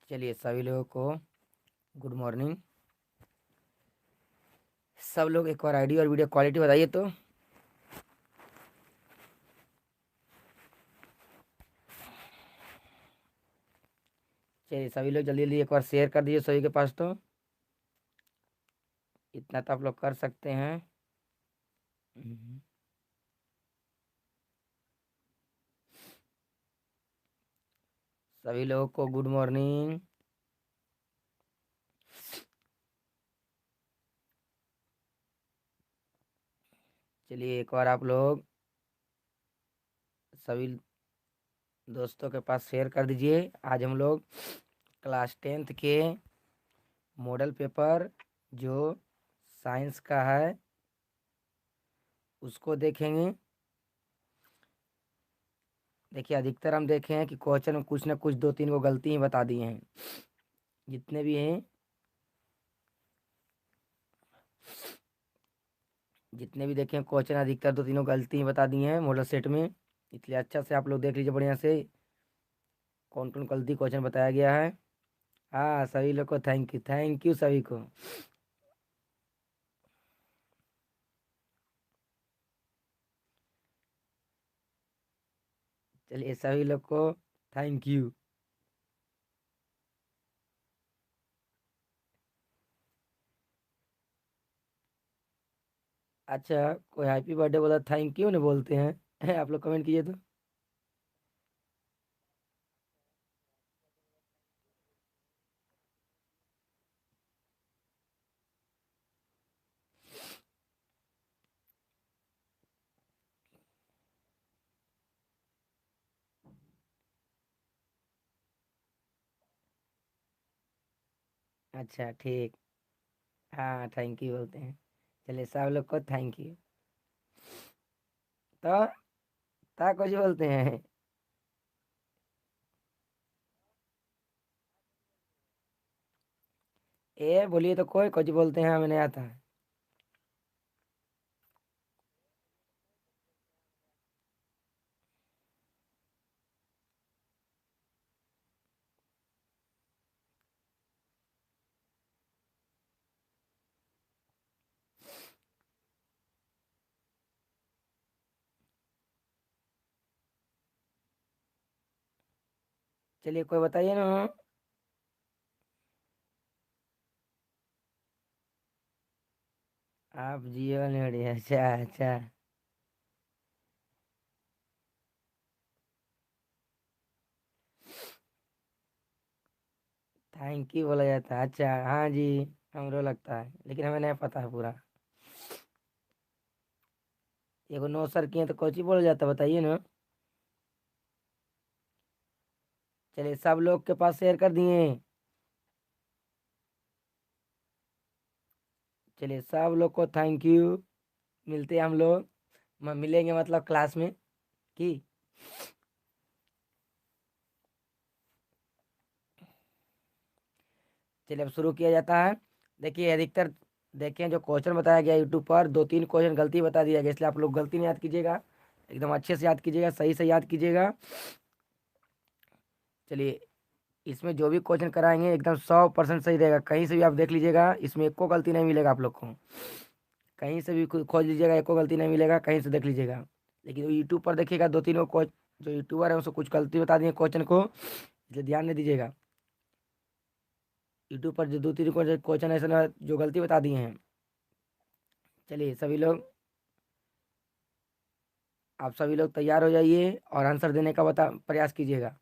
चलिए सभी लोगों को गुड मॉर्निंग। सब लोग एक बार आईडी और वीडियो क्वालिटी बताइए तो। चलिए सभी लोग जल्दी जल्दी एक बार शेयर कर दीजिए सभी के पास। तो इतना तो आप लोग कर सकते हैं। हम्म। सभी लोगों को गुड मॉर्निंग। चलिए एक बार आप लोग सभी दोस्तों के पास शेयर कर दीजिए। आज हम लोग क्लास 10th के मॉडल पेपर जो साइंस का है उसको देखेंगे। देखिए अधिकतर हम देखे हैं कि क्वेश्चन में कुछ ना कुछ दो तीन को गलती ही बता दिए हैं जितने भी हैं। जितने भी देखे हैं क्वेश्चन अधिकतर दो तीनों गलती ही बता दिए हैं मॉडल सेट में। इसलिए अच्छा से आप लोग देख लीजिए बढ़िया से कौन कौन गलती क्वेश्चन बताया गया है। हाँ सभी लोग को थैंक यू सभी को। चलिए सभी लोग को थैंक यू। अच्छा कोई हैप्पी बर्थडे बोला थैंक यू नहीं बोलते हैं आप लोग कमेंट कीजिए तो। अच्छा ठीक। हाँ थैंक यू बोलते हैं। चलिए सब लोग को थैंक यू। तो कुछ बोलते हैं। ए बोलिए तो कोई कुछ बोलते हैं हमें नहीं आता है। चलिए कोई बताइए ना। आप जियो नहीं बढ़िया। अच्छा अच्छा। थैंक यू बोला जाता है। अच्छा हाँ जी। हमरो लगता है लेकिन हमें नहीं पता है पूरा। एगो नो सर किए तो कोची बोला जाता है बताइए ना। चलिए सब लोग के पास शेयर कर दिए। चलिए सब लोग को थैंक यू। मिलते हैं हम लोग मिलेंगे मतलब क्लास में की। चलिए अब शुरू किया जाता है। देखिए अधिकतर देखें जो क्वेश्चन बताया गया यूट्यूब पर दो तीन क्वेश्चन गलती बता दिया गया इसलिए आप लोग गलती नहीं याद कीजिएगा। एकदम अच्छे से याद कीजिएगा सही से याद कीजिएगा। चलिए इसमें जो भी क्वेश्चन कराएंगे एकदम 100% सही रहेगा। कहीं से भी आप देख लीजिएगा इसमें एको गलती नहीं मिलेगा आप लोग को। कहीं से भी खोज लीजिएगा एको गलती नहीं मिलेगा कहीं से देख लीजिएगा। लेकिन यूट्यूब पर देखिएगा दो तीन को जो यूट्यूबर है उसको कुछ गलती बता दिए क्वेश्चन को इसलिए ध्यान नहीं दीजिएगा। यूट्यूब पर जो दो तीन क्वेश्चन ऐसे ना जो गलती बता दिए हैं। चलिए सभी लोग आप सभी लोग तैयार हो जाइए और आंसर देने का बता प्रयास कीजिएगा।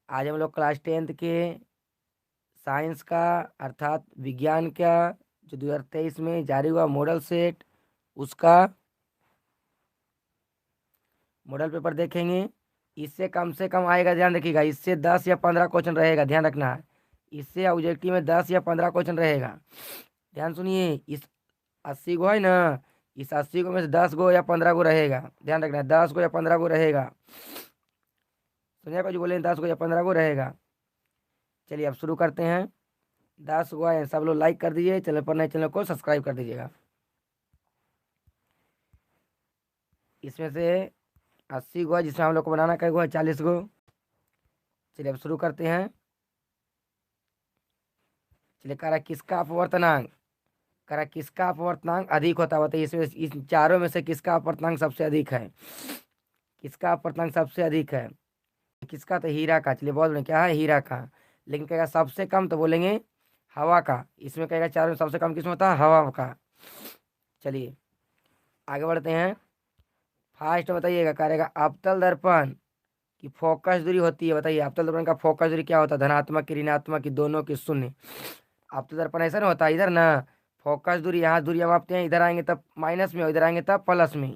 आज हम लोग क्लास 10th के साइंस का अर्थात विज्ञान का जो 2023 में जारी हुआ मॉडल सेट उसका मॉडल पेपर देखेंगे। इससे कम से कम आएगा ध्यान रखिएगा। इससे 10 या 15 क्वेश्चन रहेगा ध्यान रखना है। इससे ऑब्जेक्टिव में 10 या 15 क्वेश्चन रहेगा। ध्यान सुनिए इस 80 गो है ना। इस 80 गो में से 10 गो या 15 गो रहेगा। ध्यान रखना है 10 गो या 15 गो रहेगा। सुनिए कुछ बोले 10 गो या 15 गो रहेगा। चलिए अब शुरू करते हैं। 10 गो आए सब लोग लाइक कर दीजिए। चैनल पर नए चैनल को सब्सक्राइब कर दीजिएगा। इसमें से 80 गो है जिसमें हम लोग को बनाना कई गो है 40 गो। चलिए अब शुरू करते हैं। चलिए कह रहा है किसका अपवर्तनांक, कह रहा है किसका अपवर्तनांक अधिक होता है, बताइए इसमें इस चारों में से किसका अपवर्तनांक सबसे अधिक है, किसका अपवर्तनांक सबसे अधिक है, किसका, तो हीरा का। चलिए बोल रहे क्या है, हीरा का। लेकिन कहेगा सबसे कम तो बोलेंगे हवा का। इसमें कहेगा चारों में सबसे कम किसमें होता है, हवा का। चलिए आगे बढ़ते हैं। फास्ट बताइएगा, करेगा अवतल दर्पण की फोकस दूरी होती है, बताइए अवतल दर्पण का फोकस दूरी क्या होता है, धनात्मक की ऋणात्मक की दोनों की शून्य। अवतल दर्पण ऐसा ना होता है, इधर ना फोकस दूरी, यहाँ दूरी हम मापते हैं, इधर आएंगे तब माइनस में, इधर आएंगे तब प्लस में,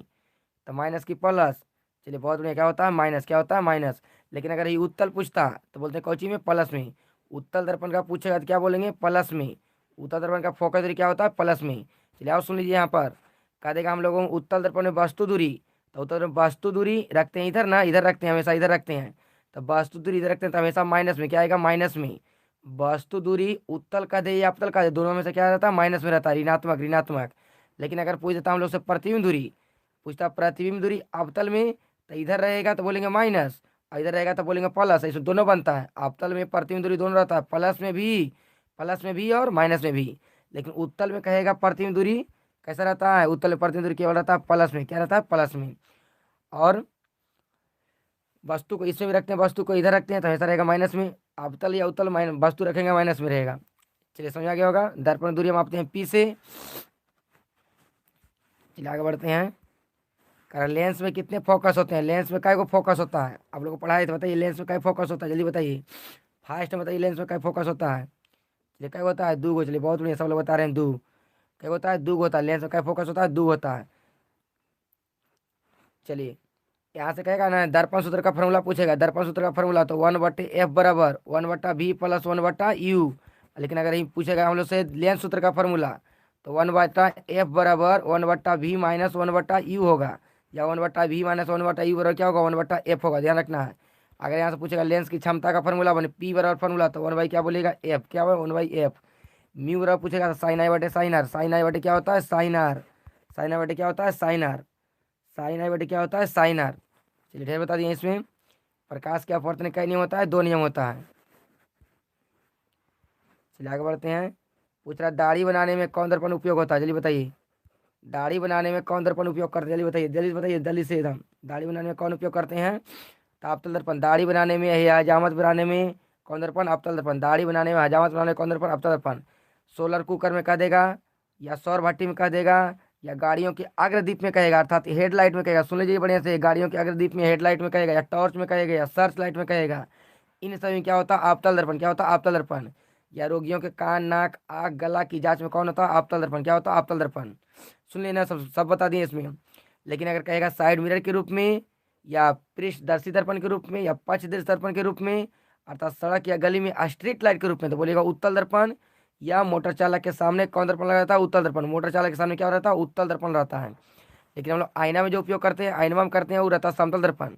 तो माइनस की प्लस। चलिए बहुत बढ़िया, क्या होता है माइनस, क्या होता है माइनस। लेकिन अगर ये उत्तल पूछता तो बोलते हैं कौची में, प्लस में। उत्तल दर्पण का पूछेगा तो क्या बोलेंगे, प्लस में। उत्तल दर्पण का फोकस दूरी क्या होता है, प्लस में। चलिए आओ सुन लीजिए, यहाँ पर कह देगा हम लोगों को उत्तल दर्पण में वस्तु दूरी, तो उत्तल दर्पण में वस्तु दूरी रखते हैं इधर ना, इधर रखते हैं हमेशा, इधर रखते हैं। तो वस्तु दूरी इधर रखते हैं तो हमेशा माइनस में, क्या आएगा माइनस में। वस्तु दूरी उत्तल का दे या अवतल का दे, दोनों में से क्या रहता है, माइनस में रहता है, ऋणात्मक ऋणात्मक। लेकिन अगर पूछ देता हम लोग से प्रतिबिंब दूरी, पूछता प्रतिबिंब दूरी अवतल में, तो इधर रहेगा तो बोलेंगे माइनस, और इधर रहेगा तो बोलेंगे प्लस। इसमें दोनों बनता है, अवतल में प्रतिबिंब दूरी दोनों रहता है, प्लस में भी और माइनस में भी। लेकिन उत्तल में कहेगा प्रतिबिंब दूरी कैसा रहता है, उत्तल में प्रतिबिंब दूरी केवल रहता है प्लस में, क्या रहता है प्लस में। और वस्तु को इसमें भी रखते हैं, वस्तु को इधर रखते हैं तो हमेशा रहेगा माइनस में। अवतल या उत्तल माइनस, वस्तु रखेंगे माइनस में रहेगा। चलिए समझ आ गया होगा। दर्पण दूरी हम मापते हैं पी से। चलिए आगे बढ़ते हैं। कारण लेंस में कितने फोकस होते हैं, लेंस में काय को फोकस होता है, आप लोग को पढ़ाए तो बताइए लेंस में काय फोकस होता है, जल्दी बताइए फास्ट में बताइए, लेंस में काय फोकस होता है। चलिए काय होता है, दो। चलिए बहुत बढ़िया, सब लोग बता रहे हैं दो। क्या होता है, दो होता है, लेंस में काय फोकस होता है, दो होता है। चलिए यहाँ से कहेगा ना दर्पण सूत्र का फॉर्मूला पूछेगा, दर्पण सूत्र का फॉर्मूला तो 1/f बराबर 1/v प्लस 1/u। लेकिन अगर ही पूछेगा हम लोग से लेंस सूत्र का फॉर्मूला, तो 1/f बराबर 1/v माइनस 1/u होगा, या 1/v माइनस 1/u बराबर क्या होगा, 1/f होगा, ध्यान रखना है। अगर यहाँ से पूछेगा लेंस की क्षमता का फॉर्मूला बने पी बराबर फॉर्मूला, तो 1 बाई क्या बोलेगा एफ, क्या होगा 1/f। म्यू बराबर पूछेगा तो साइन आई बटे साइन आर, साइन आई बटे क्या होता है साइन आर, साइन आई बटे क्या होता है साइन आर, साइन आई बटे क्या होता है साइन आर। चलिए ढेर बता दिए। इसमें प्रकाश के अपवर्तन का नियम होता है, दो नियम होता है। चलिए आगे बढ़ते हैं। पूछ रहा है दाढ़ी बनाने में कौन दर्पण उपयोग होता है, जल्दी बताइए। दाढ़ी बनाने में कौन दर्पण उपयोग करते हैं, जल्दी बताइए, जल्दी बताइए, जल्दी से एकदम। दाढ़ी बनाने में कौन उपयोग करते हैं, तो अवतल दर्पण। दाढ़ी बनाने में या हजामत बनाने में कौन दर्पण, अवतल दर्पण। दाढ़ी बनाने में हजामत बनाने में कौन दर्पण, अवतल दर्पण। सोलर कुकर में कह देगा, या सौर भट्टी में कह देगा, या गाड़ियों के अग्रदीप में कहेगा, अर्थात हेडलाइट में कहेगा। सुन लीजिए बढ़िया से, गाड़ियों के अग्रदीप में हेडलाइट में कहेगा, या टॉर्च में कहेगा, या सर्च लाइट में कहेगा। इन सभी में क्या होता है अवतल दर्पण, क्या होता है अवतल दर्पण। या रोगियों के कान नाक आँख गला की जांच में कौन होता है अवतल दर्पण, क्या होता है अवतल दर्पण। सुन लेना, सब सब बता दिए इसमें। लेकिन अगर कहेगा साइड मिरर के रूप में, या पृष्ठदर्शी दर्पण के रूप में, या पक्षदर्शी दर्पण के रूप में, अर्थात सड़क या गली में स्ट्रीट लाइट के रूप में, तो बोलेगा उत्तल दर्पण। या मोटर चालक के सामने कौन दर्पण लगा रहता है, उत्तल दर्पण। मोटर चालक के सामने क्या रहता है, उत्तल दर्पण रहता है। लेकिन हम लोग आईना में जो उपयोग करते हैं, आईना में हम करते हैं, वो रहता है समतल दर्पण।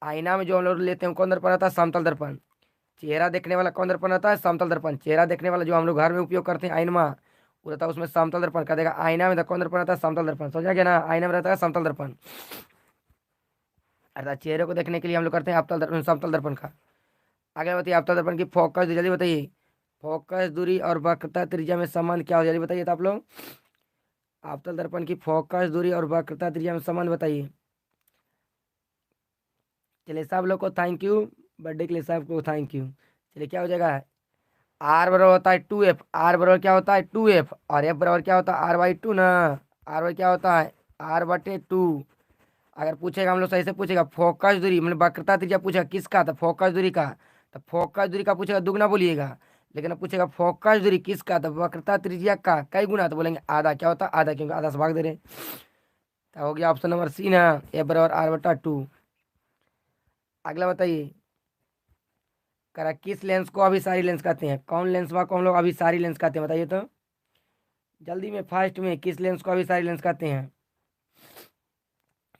आईना में जो हम लोग लेते हैं कौन दर्पण रहता है, समतल दर्पण। चेहरा देखने वाला कौन दर्पण रहता है, समतल दर्पण। चेहरा देखने वाला जो हम लोग घर में उपयोग करते हैं आईना, वो रहता है उसमें समतल दर्पण। कह देगा आईना में कौन दर्पण रहता है, समतल दर्पण। समझा गया ना, आईना में रहता है समतल दर्पण। अर्थात चेहरे को देखने के लिए हम लोग करते हैं अवतल दर्पण, समतल दर्पण का। आगे बताइए अवतल दर्पण की फोकस, जल्दी बताइए। फोकस दूरी और वक्रता त्रिज्या में संबंध क्या हो, जल्दी बताइए तो आप लोग। अवतल दर्पण की फोकस दूरी और वक्रता त्रिज्या में संबंध बताइए। चलिए सब लोग को थैंक यू, बर्थडे के लिए सबको थैंक यू। चलिए क्या हो जाएगा, आर बराबर होता है 2f, आर बराबर क्या होता है 2f, और एफ बराबर क्या होता है r/2 ना। आर बाई क्या होता है r/2। अगर पूछेगा हम लोग सही से पूछेगा फोकस दूरी मतलब वक्रता त्रिज्या पूछेगा किसका, तो फोकस दूरी का। तो फोकस दूरी का पूछेगा दुगना बोलिएगा। लेकिन अब पूछेगा फोकस दूरी किसका, तो वक्रता त्रिज्या का कई गुना, तो बोलेंगे आधा। क्या होता है आधा, क्योंकि आधा से भाग दे रहे हैं। तो हो गया ऑप्शन नंबर सी ना, एफ बराबर r/2। अगला बताइए, करा किस लेंस को अभिसारी लेंस कहते हैं, कौन लेंस को हम लोग अभिसारी लेंस कहते हैं, बताइए तो जल्दी में, फास्ट में। किस लेंस को अभिसारी लेंस कहते हैं,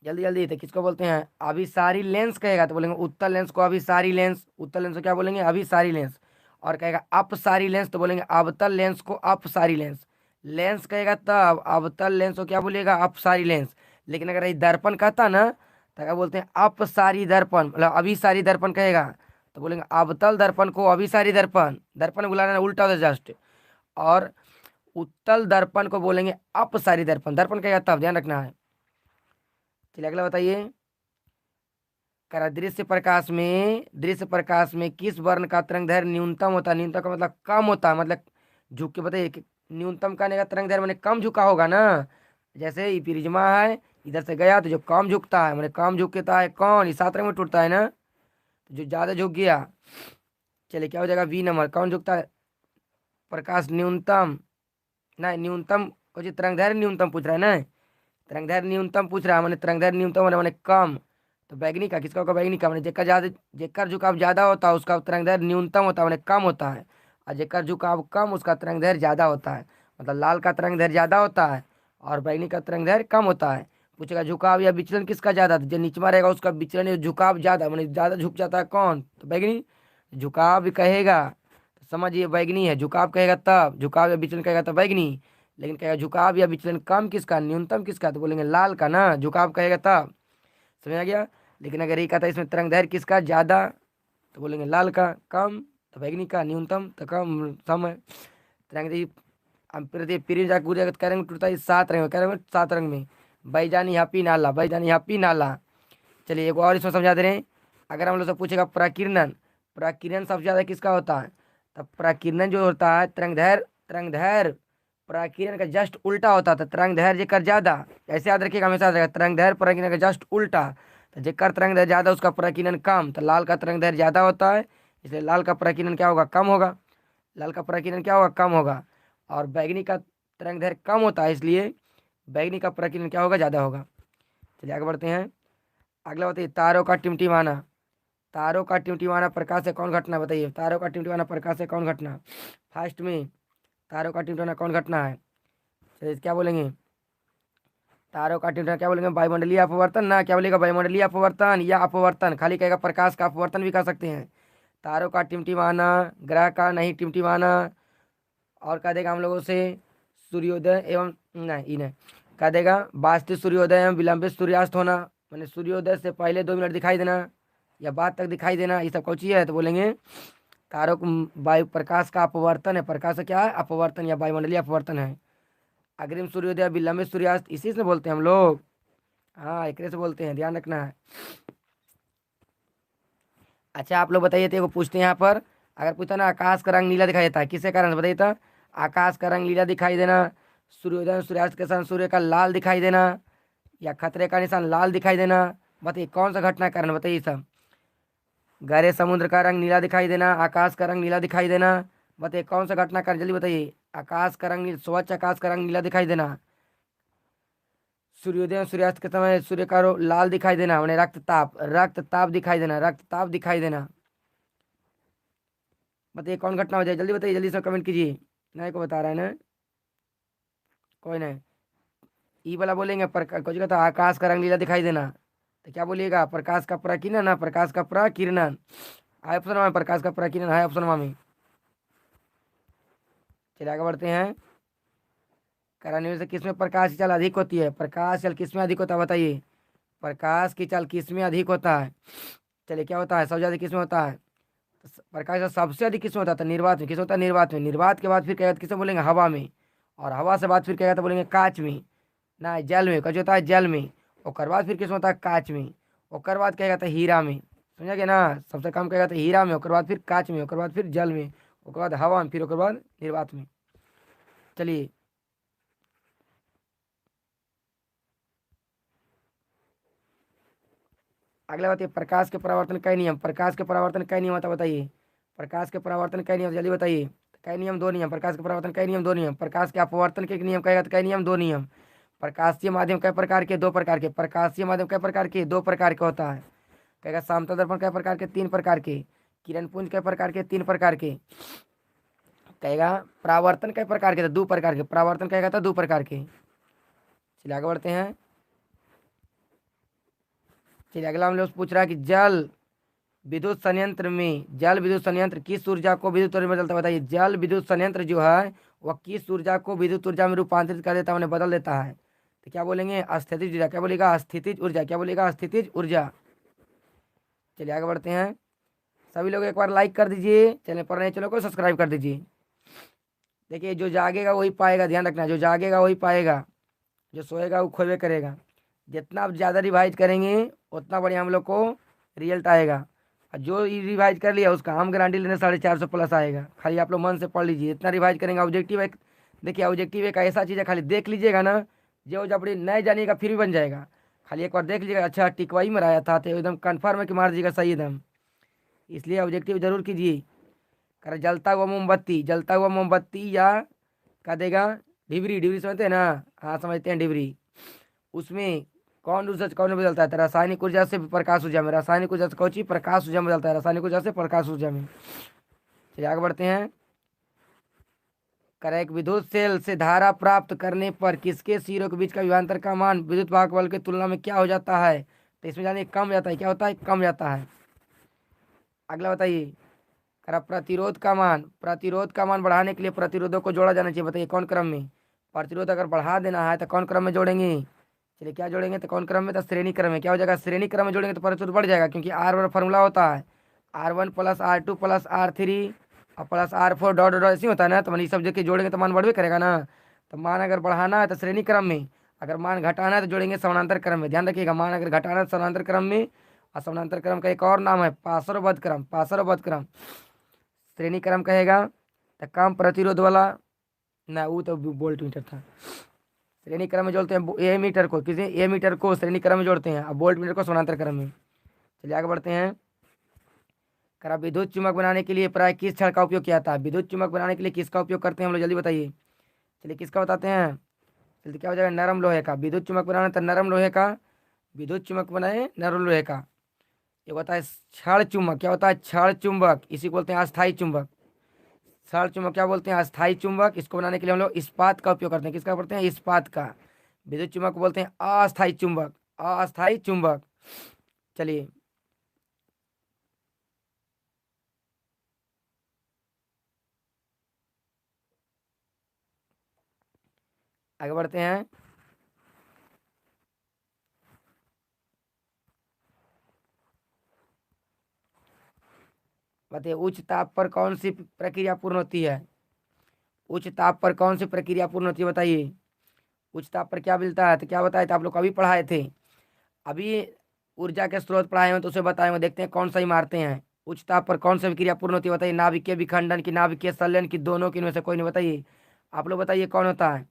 जल्दी जल्दी। तो किसको बोलते हैं अभिसारी लेंस, कहेगा तो बोलेंगे उत्तल लेंस को अभिसारी लेंस। उत्तल लेंस को क्या बोलेंगे अभिसारी लेंस। और कहेगा अपसारी लेंस तो बोलेंगे अवतल लेंस को अपसारी लेंस। लेंस कहेगा तब, अवतल लेंस को क्या बोलेगा अपसारी लेंस। लेकिन अगर ये दर्पण कहता ना, तो क्या बोलते हैं अपसारी दर्पण, मतलब अभिसारी दर्पण कहेगा, तो बोलेंगे अवतल दर्पण को अभिसारी दर्पण, दर्पण बुलाना है उल्टा होता है जस्ट। और उत्तल दर्पण को बोलेंगे अपसारी दर्पण, दर्पण कहेगा तब, ध्यान रखना है। चलिए अगला बताइए। करा दृश्य प्रकाश में किस वर्ण का तरंग दैर्घ्य न्यूनतम होता है? न्यूनतम का मतलब कम होता है, मतलब झुक के बताइए कि न्यूनतम का तरंग दैर्घ्य मैंने कम झुका होगा ना। जैसे ये प्रिज्मा है, इधर से गया तो जो कम झुकता है मैंने कम झुकता है कौन, इस सात रंग में टूटता है ना, तो जो ज्यादा झुक गया, चलिए क्या हो जाएगा बी नंबर, कौन झुकता है? प्रकाश न्यूनतम, नहीं न्यूनतम कुछ तरंग दैर्घ्य न्यूनतम पूछ रहा है ना, तरंग दैर्घ्य न्यूनतम पूछ रहा है, मैंने तरंग दैर्घ्य न्यूनतम मैंने कम, तो बैगनी का किसका होगा? बैगनी का, मैंने जेकर ज्यादा, जेकर झुकाव ज्यादा होता है उसका तरंग दैर्घ्य न्यूनतम होता है, मैंने कम होता है। और जेकर झुकाव कम उसका तरंग दैर्घ्य ज्यादा होता है, मतलब लाल का तरंग दैर्घ्य ज्यादा होता है और बैगनी का तरंग दैर्घ्य कम होता है। पूछेगा झुकाव या विचलन किसका ज्यादा, तो जो निचमा रहेगा उसका विचलन या झुकाव ज्यादा, मैंने ज्यादा झुक जाता है कौन? तो बैगनी। झुकाव भी कहेगा तो समझिए बैगनी है, झुकाव कहेगा तब, झुकाव या विचलन कहेगा तो बैगनी, लेकिन कहेगा झुकाव या विचलन कम किसका, न्यूनतम किसका, तो बोलेंगे लाल का ना, झुकाव कहेगा तब। समझ आ गया। लेकिन अगर ये कहता है इसमें तरंग दैर्घ्य किसका ज्यादा, तो बोलेंगे लाल का, कम तो बैगनी का, न्यूनतम तो कम सम है। तरंग दैर्घ्य अब फिर जाकर गुजर करेंगे टूटता है सात रंग में, करेंगे सात रंग में, बैजानी हापी नाला, बैजानी हापी नाला। चलिए एक और इसमें समझा दे रहे हैं। अगर हम लोग से पूछेगा प्रकीर्णन, प्रकीर्णन सबसे ज्यादा किसका होता है? तब प्रकीर्णन जो होता है तरंग दैर्घ्य प्रकीर्णन का जस्ट उल्टा होता था, तरंग दैर्घ्य जेकर ज्यादा, ऐसे याद रखिएगा हमेशा याद रखिएगा, तरंग दैर्घ्य प्रकीर्णन का जस्ट उल्टा, तो जेकर तरंग दैर्घ्य ज्यादा उसका प्रकीर्णन कम, तो लाल का तरंग दैर्घ्य ज्यादा होता है इसलिए लाल का प्रकीर्णन क्या होगा? कम होगा। लाल का प्रकीर्णन क्या होगा? कम होगा। और बैगनी का तरंग दैर्घ्य कम होता है इसलिए बैगनी का प्रकीर्णन क्या होगा? ज्यादा होगा। चलिए आगे बढ़ते हैं। अगला बताइए तारों का टिमटिमाना, तारों का टिमटिमाना प्रकाश से कौन घटना, बताइए तारों का टिमटिमाना प्रकाश से कौन घटना? फर्स्ट में तारों का टिमटिमाना कौन घटना है? चलिए क्या बोलेंगे? तारों का टिमटिमाना क्या बोलेंगे? वायुमंडलीय अपवर्तन ना, क्या बोलेगा? वायुमंडलीय अपवर्तन या अपवर्तन, खाली कहेगा प्रकाश का अपवर्तन भी कह सकते हैं। तारों का टिमटिमाना, ग्रह का नहीं टिमटिमाना, और कह देगा हम लोगों से सूर्योदय एवं नहीं नहीं, कह देगा वास्तविक सूर्योदय एवं विलंबित सूर्यास्त होना, मैंने सूर्योदय से पहले 2 मिनट दिखाई देना या बाद तक दिखाई देना, ये सब कौन सी है? तो बोलेंगे तारों को वायु प्रकाश का अपवर्तन है, प्रकाश का क्या है? अपवर्तन या वायुमंडलीय अपवर्तन है। अग्रिम सूर्योदय विलंबित सूर्यास्त इसी से बोलते हैं हम लोग, हाँ एक से बोलते हैं, ध्यान रखना है। अच्छा आप लोग बताइए, तो पूछते हैं यहाँ पर, अगर पूछता ना आकाश का रंग नीला दिखाई देता है किसके कारण से, बताइए तो। आकाश का रंग नीला दिखाई देना, सूर्योदय सूर्यास्त के समय सूर्य का लाल दिखाई देना, या खतरे का निशान लाल दिखाई देना, बताइए कौन सा घटना कारण, बताइए सब। गहरे समुद्र का रंग नीला दिखाई देना, आकाश का रंग नीला दिखाई देना, बताइए कौन सा घटना कारण, जल्दी बताइए। आकाश का रंग स्वच्छ आकाश का रंग नीला दिखाई देना, सूर्योदय और सूर्यास्त के समय सूर्य का लाल दिखाई देना, उन्हें रक्तताप दिखाई देना, रक्तताप दिखाई देना, बताइए कौन घटना हो जाए, जल्दी बताइए, जल्दी से कमेंट कीजिए। नहीं को बता रहा है ना, कोई नहीं। ई वाला बोलेंगे पर कुछ कहता आकाश का रंग नीला दिखाई देना, तो क्या बोलिएगा? प्रकाश का प्रकीर्णन ना, प्रकाश का प्रकीर्णन है ऑप्शन में, प्रकाश का प्रकीर्णन है ऑप्शन में। चलिए आगे बढ़ते हैं। कराने में से किसमें प्रकाश की चाल अधिक होती है? प्रकाश चाल किसमें अधिक होता है, बताइए। प्रकाश की चाल किसमें अधिक होता है? चलिए क्या होता है? सबसे ज्यादा किसमें होता है? प्रकाश का सबसे अधिक किसमें होता है? निर्वात में। किस होता है? निर्वात में। निर्वात के बाद फिर क्या किसे बोलेंगे? हवा में। और हवा से बाद फिर क्या कहते बोलेंगे? कांच में ना, जल में। कच होता है जल में। और बाद फिर किसमें होता है? कांच में। और बाद क्या कहता है? हीरा में। समझा गया ना, सबसे कम क्या कहता है? हीरा में। और बाद फिर कांच में। और बाद फिर जल में। और बाद हवा में। फिर और बाद निर्वात में। चलिए अगला बात है प्रकाश के परावर्तन का नियम, प्रकाश के परावर्तन का नियम होता है, बताइए। प्रकाश के परावर्तन का नियम जल्दी बताइए। कई नियम? दो नियम। प्रकाश के परावर्तन कई नियम? दो नियम। प्रकाश के अपवर्तन के नियम कहेगा तो कई नियम? दो नियम। प्रकाशीय माध्यम कई प्रकार के? दो प्रकार के। प्रकाशीय माध्यम कई प्रकार के? दो प्रकार के होता है। कहेगा समतल दर्पण कई प्रकार के? तीन प्रकार के। किरण पुंज कई प्रकार के? तीन प्रकार के। कहेगा परावर्तन कई प्रकार के? तो दो प्रकार के। परावर्तन कहेगा तो दो प्रकार के। चलिए आगे बढ़ते हैं। चलिए अगला हम लोग पूछ रहा है कि जल विद्युत संयंत्र किस ऊर्जा को विद्युत ऊर्जा में बदलता है, बताइए। जल विद्युत संयंत्र जो है वह किस ऊर्जा को विद्युत ऊर्जा में रूपांतरित कर देता है, उन्हें बदल देता है? तो क्या बोलेंगे? अस्थितिज ऊर्जा। क्या बोलेगा? अस्थितिज ऊर्जा। क्या बोलेगा? अस्थितिज ऊर्जा। चलिए आगे बढ़ते हैं। सभी लोग एक बार लाइक कर दीजिए, चैनल पर नए चैनल को सब्सक्राइब कर दीजिए। देखिए जो जागेगा वही पाएगा, ध्यान रखना, जो जागेगा वही पाएगा, जो सोएगा वो खोए करेगा। जितना आप ज़्यादा रिवाइज करेंगे उतना बढ़िया हम लोग को रिजल्ट आएगा। और जो रिवाइज कर लिया उसका हम गारंटी लेने 450 प्लस आएगा। खाली आप लोग मन से पढ़ लीजिए, इतना रिवाइज करेंगे। ऑब्जेक्टिव एक, देखिए ऑब्जेक्टिव एक ऐसा चीज़ है, खाली देख लीजिएगा ना, जो जब नहीं जानिएगा फिर भी बन जाएगा। खाली एक बार देख लीजिएगा, अच्छा टिकवाई में आया था तो एकदम कन्फर्म है कि मार दीजिएगा सही एकदम। इसलिए ऑब्जेक्टिव जरूर कीजिए। कर जलता हुआ मोमबत्ती, जलता हुआ मोमबत्ती या क्या देगा, डिबरी, डिबरी समझते हैं ना, हाँ समझते हैं डिबरी। उसमें कौन ऊर्जा कौन में बदलता है, तो रासायनिक ऊर्जा से प्रकाश ऊर्जा में, रासायनिक ऊर्जा से कौन चीज प्रकाश ऊर्जा में बदलता है, रासायनिक ऊर्जा से प्रकाश ऊर्जा में। चलिए आगे बढ़ते हैं। एक विद्युत सेल से धारा प्राप्त करने पर किसके सिरों के बीच का विभवांतर का मान विद्युत वाहक बल की तुलना में क्या हो जाता है, तो इसमें जानिए कम जाता है। क्या होता है, कम जाता है। अगला बताइए, प्रतिरोध का मान, प्रतिरोध का मान बढ़ाने के लिए प्रतिरोधों को जोड़ा जाना चाहिए। बताइए कौन क्रम में। प्रतिरोध अगर बढ़ा देना है तो कौन क्रम में जोड़ेंगे। चलिए क्या जोड़ेंगे, तो कौन क्रम में, तो श्रेणी क्रम में। क्या हो जाएगा, श्रेणी क्रम में जोड़ेंगे तो प्रतिरोध बढ़ जाएगा, क्योंकि आर वन फॉर्मूला होता है R1 plus R2 plus R3 और प्लस R4 डॉट डॉट ऐसे होता है ना। तो मान ये सब देखिए जोड़ेंगे तो मान बढ़वे करेगा ना। तो मान अगर बढ़ाना है तो श्रेणी क्रम में, अगर मान घटाना है तो जोड़ेंगे समानांतर क्रम में। ध्यान रखिएगा, मान अगर घटाना है तो समानांतर क्रम में, और समानांतर क्रम का एक और नाम है पार्श्वबद्ध क्रम, पार्श्वबद्ध क्रम। श्रेणी क्रम कहेगा तो कम प्रतिरोध वाला, ना वो तो वोल्ट मीटर था। श्रेणी क्रम में जोड़ते हैं ए मीटर को, किसी ए मीटर को श्रेणी क्रम में जोड़ते हैं, और वोल्ट मीटर को समानांतर क्रम में। चलिए आगे बढ़ते हैं। करा विद्युत चुम्बक बनाने के लिए प्राय किस छड़ का उपयोग किया था, विद्युत चुम्बक बनाने के लिए किसका उपयोग करते हैं हम लोग, जल्दी बताइए। चलिए किसका बताते हैं, जल्दी क्या हो जाएगा, नरम लोहे का। विद्युत चुम्बक बनाना था नरम लोहे का, विद्युत चुम्बक बनाए नरम लोहे का। ये होता है क्षण चुम्बक। क्या होता है, क्षण चुम्बक, इसी को बोलते हैं अस्थायी चुम्बक। क्षण चुम्बक क्या बोलते हैं, अस्थायी चुम्बक। इसको बनाने के लिए हम लोग इस्पात का उपयोग करते हैं। किसका करते हैं, इस्पात का। विद्युत चुम्बक को बोलते हैं अस्थायी चुम्बक, अस्थायी चुम्बक। चलिए आगे बढ़ते हैं। बताइए उच्च ताप पर कौन सी प्रक्रिया पूर्ण होती है, उच्च ताप पर कौन सी प्रक्रिया पूर्ण होती है बताइए। उच्च ताप पर क्या मिलता है, तो क्या बताए थे आप लोग, अभी पढ़ाए थे अभी। ऊर्जा के स्रोत पढ़ाए हैं तो उसे बताए हुए, देखते हैं कौन सही मारते हैं। उच्च ताप पर कौन सी क्रिया पूर्ण होती है बताइए, नाभिकीय विखंडन की, नाभिकीय संलयन की, दोनों की, इनमें से कोई नहीं। बताइए आप लोग बताइए कौन होता है।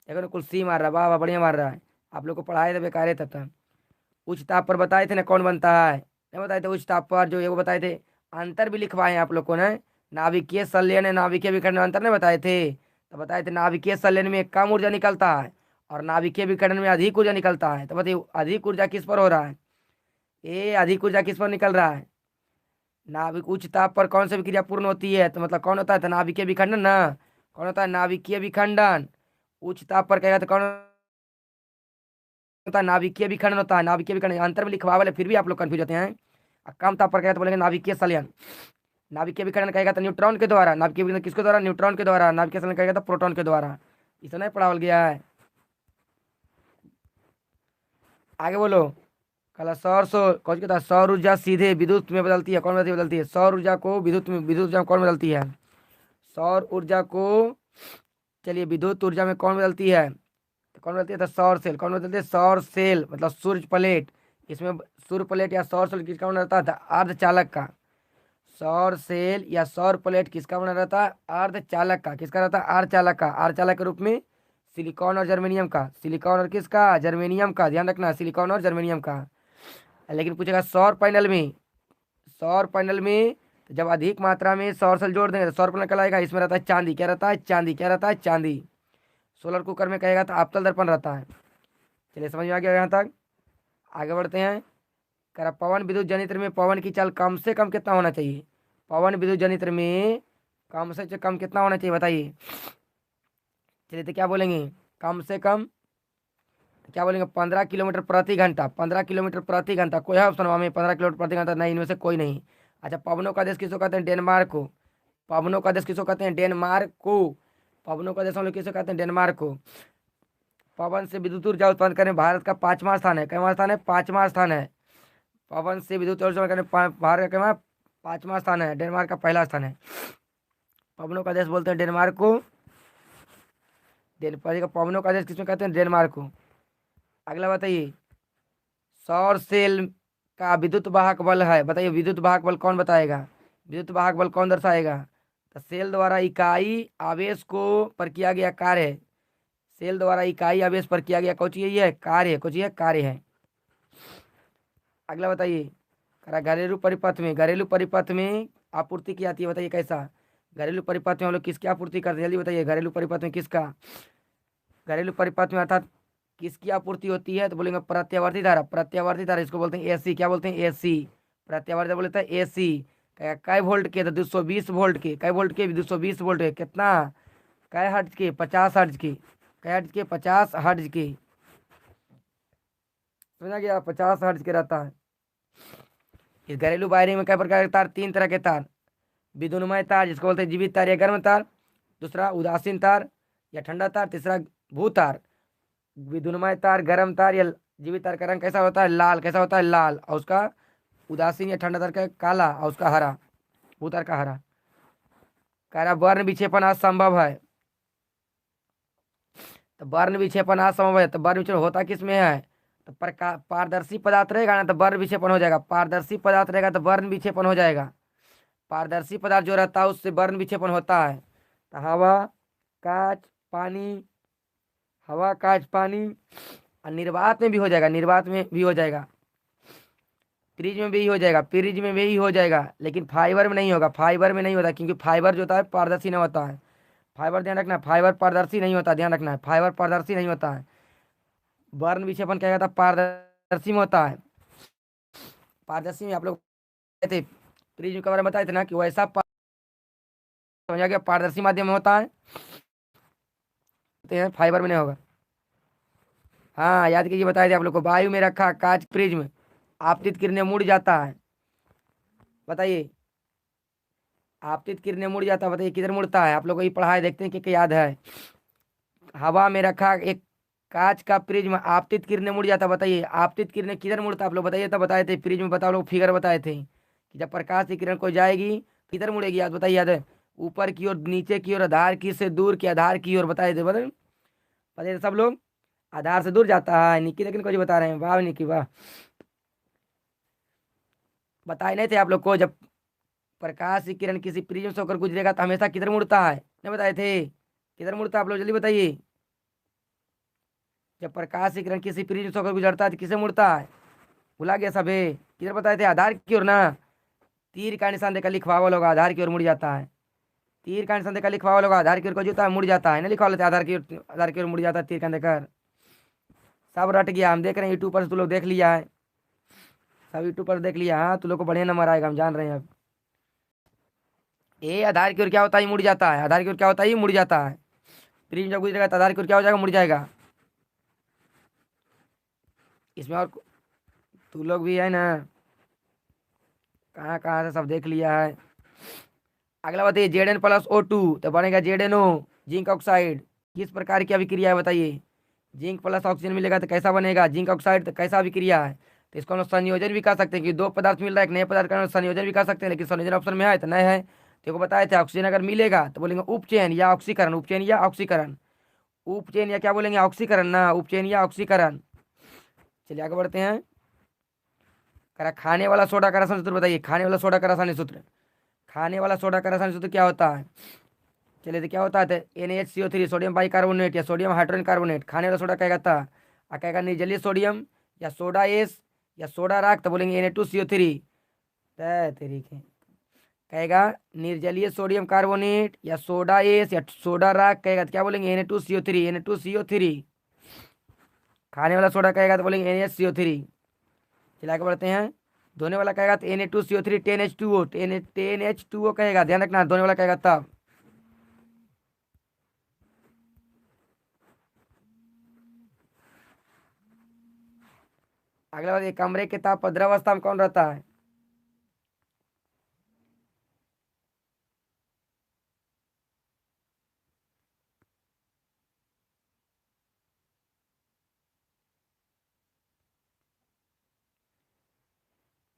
देखो कुल सी मार रहा है, वाह वाह बढ़िया मार रहा है। आप लोग को पढ़ाए थे बेकार था। उच्च ताप पर बताए थे ना कौन बनता है, नहीं बताए थे। उच्च ताप पर जो ये वो बताए थे, अंतर भी लिखवाए हैं आप लोग को ना। नाभिकीय संलयन, नाभिकीय विखंडन, अंतर नहीं बताए थे। तो बताए थे नाभिकीय संलयन में कम ऊर्जा निकलता है और नाभिकीय विखंडन में अधिक ऊर्जा निकलता है। तो बताइए अधिक ऊर्जा किस पर हो रहा है, ये अधिक ऊर्जा किस पर निकल रहा है। नाभिक उच्च ताप पर कौन सी विक्रिया पूर्ण होती है, तो मतलब कौन होता है, तो नाभिकीय विखंडन ना। कौन होता है, नाभिकीय विखंडन। उच्च ताप पर कहेगा तो कौन होता है, नाभिकीय विखंडन होता है। नाभिकीय विखंडन अंतर में लिखवा वाले फिर भी आप लोग कंफ्यूज होते हैं। और कम ताप पर कहेगा तो बोलेंगे नाभिकीय संलयन। नाभिकीय विखंडन कहेगा तो न्यूट्रॉन के द्वारा, नाभिकीय विखंडन किसके द्वारा, न्यूट्रॉन के द्वारा। नाभिकीय संलयन कहेगा तो प्रोटॉन के द्वारा। इतना ही पढ़ावल गया है। आगे बोलो। कल कौन कहता है, सौर ऊर्जा सीधे विद्युत में बदलती है, कौन बदलती है, सौर ऊर्जा को विद्युत में, विद्युत ऊर्जा में कौन बदलती है, सौर ऊर्जा को। चलिए विद्युत ऊर्जा में कौन बदलती है, तो कौन बदलती है, तो सौर सेल। कौन बदलती है, सौर सेल, मतलब सूर्य प्लेट। इसमें सूर्य प्लेट या सौर सेल किसका बना रहता था, अर्धचालक का। सौर सेल या सौर प्लेट किसका बना रहता है, अर्धचालक का। किसका रहता है, अर्धचालक का। अर्धचालक के रूप में सिलिकॉन और जर्मेनियम का, सिलिकॉन और किसका, जर्मेनियम का। ध्यान रखना सिलिकॉन और जर्मेनियम का। लेकिन पूछेगा सौर पैनल में, सौर पैनल में तो जब अधिक मात्रा में सौर सेल जोड़ देंगे तो सौर पैनल कहलाएगा। इसमें रहता है चांदी, क्या रहता है, चांदी। क्या रहता है, चांदी। सोलर कुकर में कहेगा तो अवतल दर्पण रहता है। चलिए समझ में आ गया यहाँ तक। आगे बढ़ते हैं। कह पवन विद्युत जनित्र में पवन की चाल कम से कम कितना होना चाहिए, पवन विद्युत जनित्र में कम से कम कितना होना चाहिए बताइए। चलिए तो क्या बोलेंगे, कम से कम तो क्या बोलेंगे, 15 किलोमीटर प्रति घंटा। 15 किलोमीटर प्रति घंटा। कोई है ऑप्शन में 15 किलोमीटर प्रति घंटा, नहीं, इनमें से कोई नहीं। अच्छा पवनों का देश किसको कहते हैं, डेनमार्क को। पवनों का देश किसको कहते हैं, डेनमार्क को। पवनों का देश हम लोग किसको कहते हैं, डेनमार्क को। पवन से विद्युत ऊर्जा उत्पन्न करने भारत का 5वां स्थान है। कैवा स्थान है, 5वां स्थान है। पवन से विद्युत ऊर्जा उत्पन्न करने भारत का कैवा 5वां स्थान है, डेनमार्क का पहला स्थान है। पवनों का देश बोलते हैं डेनमार्क को। पवनों का देश किसमें कहते हैं? डेनमार्क को। अगला बताइए, सौर सेल का विद्युत वाहक बल है, बताइए विद्युत वाहक बल कौन बताएगा? विद्युत वाहक बल कौन दर्शाएगा? तो सेल द्वारा इकाई आवेश को पर किया गया कार्य है। सेल द्वारा इकाई आवेश पर किया गया कुछ यही है कार्य है, कुछ यह कार्य है। अगला बताइए, घरेलू परिपथ में आपूर्ति की जाती है, बताइए कैसा? घरेलू परिपथ में हम लोग किसकी आपूर्ति करते हैं, जल्दी बताइए। घरेलू परिपथ में किसका? घरेलू परिपथ में अर्थात किसकी आपूर्ति होती है? तो बोलेंगे प्रत्यावर्ती धारा। प्रत्यावर्ती धारा इसको बोलते हैं एसी। क्या बोलते हैं? एसी। प्रत्यावर्ती बोलते हैं एसी। कै वोल्ट के? तो 220 वोल्ट के। कै वोल्ट के? 220 वोल्ट के। कितना? कै हर्ट्ज के? 50 हर्ट्ज के। कै हर्ट्ज के? 50 हर्ट्ज के। समझा गया? 50 हर्ट्ज के रहता है। इस घरेलू वायरिंग में कई प्रकार के तार? 3 तरह के तार। विद्युन्मय तार जिसको बोलते हैं जीवित तार या गर्म तार। दूसरा उदासीन तार या ठंडा तार। तीसरा भू तार। विद्युन्मय तार, गर्म तार या जीवित तार का रंग कैसा होता है? लाल। कैसा होता है? लाल। और उसका उदासीन या ठंडा तार का काला और उसका हरा। भू तार का हरा। कह रहा वर्ण विक्षेपण असंभव है। तो वर्ण विक्षेपण असंभव है, तो वर्ण विक्षेपण होता किस में है? तो पारदर्शी पदार्थ रहेगा ना तो वर्ण विक्षेपण हो जाएगा। पारदर्शी पदार्थ रहेगा तो वर्ण विक्षेपण हो जाएगा। पारदर्शी पदार्थ जो रहता है उससे वर्ण विक्षेपण होता है। तो हवा, कांच, पानी, हवा, कांच, पानी और निर्वात में भी हो जाएगा। निर्वात में भी हो जाएगा। फ्रिज में भी हो जाएगा। फ्रिज में भी हो जाएगा, लेकिन फाइबर में नहीं होगा। फाइबर में नहीं होता क्योंकि फाइबर जो होता है पारदर्शी नहीं होता है। फाइबर ध्यान रखना, फाइबर पारदर्शी नहीं होता, ध्यान रखना है, फाइबर पारदर्शी नहीं होता है। वर्ण विक्षेपण क्या कहता है? पारदर्शी में होता है। पारदर्शी में आप लोग थे फ्रिज के बारे में बताए थे ना कि वैसा समझा गया, पारदर्शी माध्यम में होता है, फाइबर में नहीं होगा। हाँ याद कीजिए, बताए थे आप लोग को। वायु में रखा कांच फ्रिज में आपतित किरणें मुड़ जाता है। बताइए, आपतित किरणें मुड़ जाता है, बताइए किधर मुड़ता है? आप लोग को ये पढ़ाए, देखते हैं कि याद है। हवा में रखा एक कांच का फ्रिज में आपतित किरणें मुड़ जाता, बताइए आपतित किरणें किधर मुड़ता? आप लोग बताइए, तब बताए थे फ्रिज में, बताओ लोग फिगर बताए थे कि जब प्रकाश की किरण को जाएगी किधर मुड़ेगी, याद बताइए, याद है? ऊपर की ओर, नीचे की ओर, आधार की से दूर की, आधार की ओर, बताए थे बताइए थे सब लोग। आधार से दूर जाता है निकी, लेकिन कुछ बता रहे हैं। वाह निकी वाह। बताए नहीं थे आप लोग को? जब प्रकाश की किरण किसी प्रिज्म से होकर गुजरेगा तो हमेशा किधर मुड़ता है? नहीं बताए थे? किधर मुड़ता है आप लोग जल्दी बताइए। जब प्रकाश की किरण किसी प्रिज्म से होकर गुजरता है तो किसे मुड़ता है? भुला गया सभी? किधर बताए थे? आधार की ओर ना। तीर का निशान देखकर लिखवा हुआ लोग आधार की ओर मुड़ जाता है। तीर का निशान देखकर लिखवा हुआ लोग आधार की ओर को जोता है, मुड़ जाता है। नहीं लिखवा लेते आधार की ओर? आधार की ओर मुड़ जाता है तीर का देखकर। सब रट गया, हम देख रहे हैं यूट्यूब पर, तू लोग देख लिया है, सब यूट्यूब पर देख लिया। हाँ तू लोग को बढ़िया नंबर आएगा, हम जान रहे हैं अब। ये आधार की ओर क्या होता है? मुड़ जाता है। आधार की ओर क्या होता है? मुड़ जाता है। प्रिज्म जब गुजरेगा तो आधार की ओर क्या हो जाएगा? मुड़ जाएगा। इसमें और तू लोग भी है ना, कहाँ कहाँ से सब देख लिया है। अगला बताइए, Zn+O2 तो बनेगा ZnO, जिंक ऑक्साइड। किस प्रकार की अभिक्रिया है बताइए? जिंक प्लस ऑक्सीजन मिलेगा तो कैसा बनेगा? Zinc oxide. तो कैसा अभिक्रिया है? तो इसको हम लोग संयोजन भी कर सकते हैं कि दो पदार्थ मिल रहा है, एक नए पदार्थ का संयोजन भी कर सकते हैं, लेकिन संयोजन ऑप्शन में है तो नए है। देखो बताए थे, ऑक्सीजन अगर मिलेगा तो बोलेंगे उपचयन या ऑक्सीकरण। उपचयन या ऑक्सीकरण। उपचयन या क्या बोलेंगे? ऑक्सीकरण ना, उपचयन या ऑक्सीकरण। चलिए आगे बढ़ते हैं। करा खाने वाला सोडा का रसायन सूत्र बताइए। खाने वाला सोडा का रासायनिक सूत्र। खाने वाला सोडा का रासायनिक सूत्र क्या होता है? चलिए तो क्या होता है? NaHCO3, सोडियम बाइकार्बोनेट या सोडियम हाइड्रोजन कार्बोनेट। खाने वाला सोडा कहेगा था, और कहेगा निर्जलीय सोडियम या सोडा एस या सोडा राख, तो बोलेंगे Na2CO3। तरीके कहेगा निर्जलीय सोडियम कार्बोनेट या सोडा एस या सोडा राख, कहेगा तो क्या बोलेंगे? Na2CO3। Na2CO3। खाने वाला सोडा कहेगा तो बोलेंगे NaHCO3। चला आगे बढ़ते हैं। धोने वाला कहेगा तो Na2CO3 10H2O। 10H2O कहेगा, ध्यान रखना, धोने वाला कहेगा तब। अगला बात, कमरे के ताप पर द्रव अवस्था में कौन रहता है?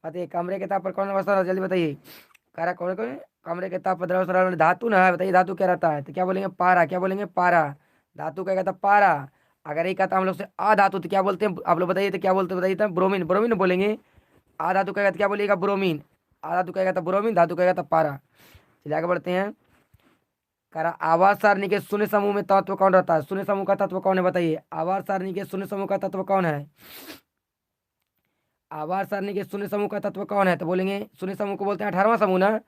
बताइए, कमरे के ताप पर कौन अवस्था रहता है? जल्दी बताइए। कह रहा कौन कौन कमरे के ताप पर द्रव सरावण धातु ना है, बताइए धातु क्या रहता है, तो क्या बोलेंगे पारा, क्या बोलेंगे पारा। धातु क्या कहता है पारा। अगर ये कहता हम लोग से अधातु तो क्या बोलते हैं आप लोग बताइए, तो क्या बोलते हैं बताइए, तो ब्रोमीन, ब्रोमीन बोलेंगे। अधातु क्या कहता क्या बोलिएगा ब्रोमीन। अधातु क्या कहता ब्रोमीन, धातु क्या कहता पारा। चलिए आगे बढ़ते हैं। कह रहा आवाज सारणी के शून्य समूह में तत्व कौन रहता है, शून्य समूह का तत्व कौन है बताइए, आवाज सारणी के शून्य समूह का तत्व कौन है। आवाज सारणी के शून्य समूह का तत्व कौन है, तो बोलेंगे शून्य समूह को बोलते हैं 18वां समूह ना।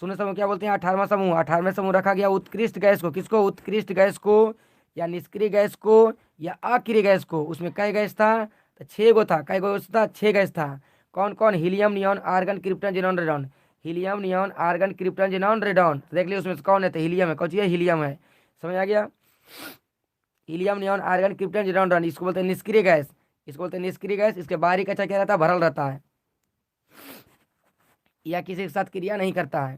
शून्य समूह क्या बोलते हैं 18वां समूह। 18वें समूह रखा गया उत्कृष्ट गैस को, किसको, उत्कृष्ट गैस को या निष्क्रिय गैस को या अक्रिय गैस को। उसमें कई गैस था, तो 6 गो था, कई गैस था 6 गैस था। कौन कौन, helium neon argon krypton xenon radon. Helium neon argon krypton xenon radon, देख लिया उसमें से कौन है, तो हीलियम है, कौन सी है, हीलियम है। समझ आ गया। Helium neon argon krypton xenon radon, इसको बोलते हैं निष्क्रिय गैस, इसको बोलते हैं निष्क्रिय गैस। इसके बाहरी कक्षा क्या रहता है, भरल रहता है या किसी के साथ क्रिया नहीं करता है।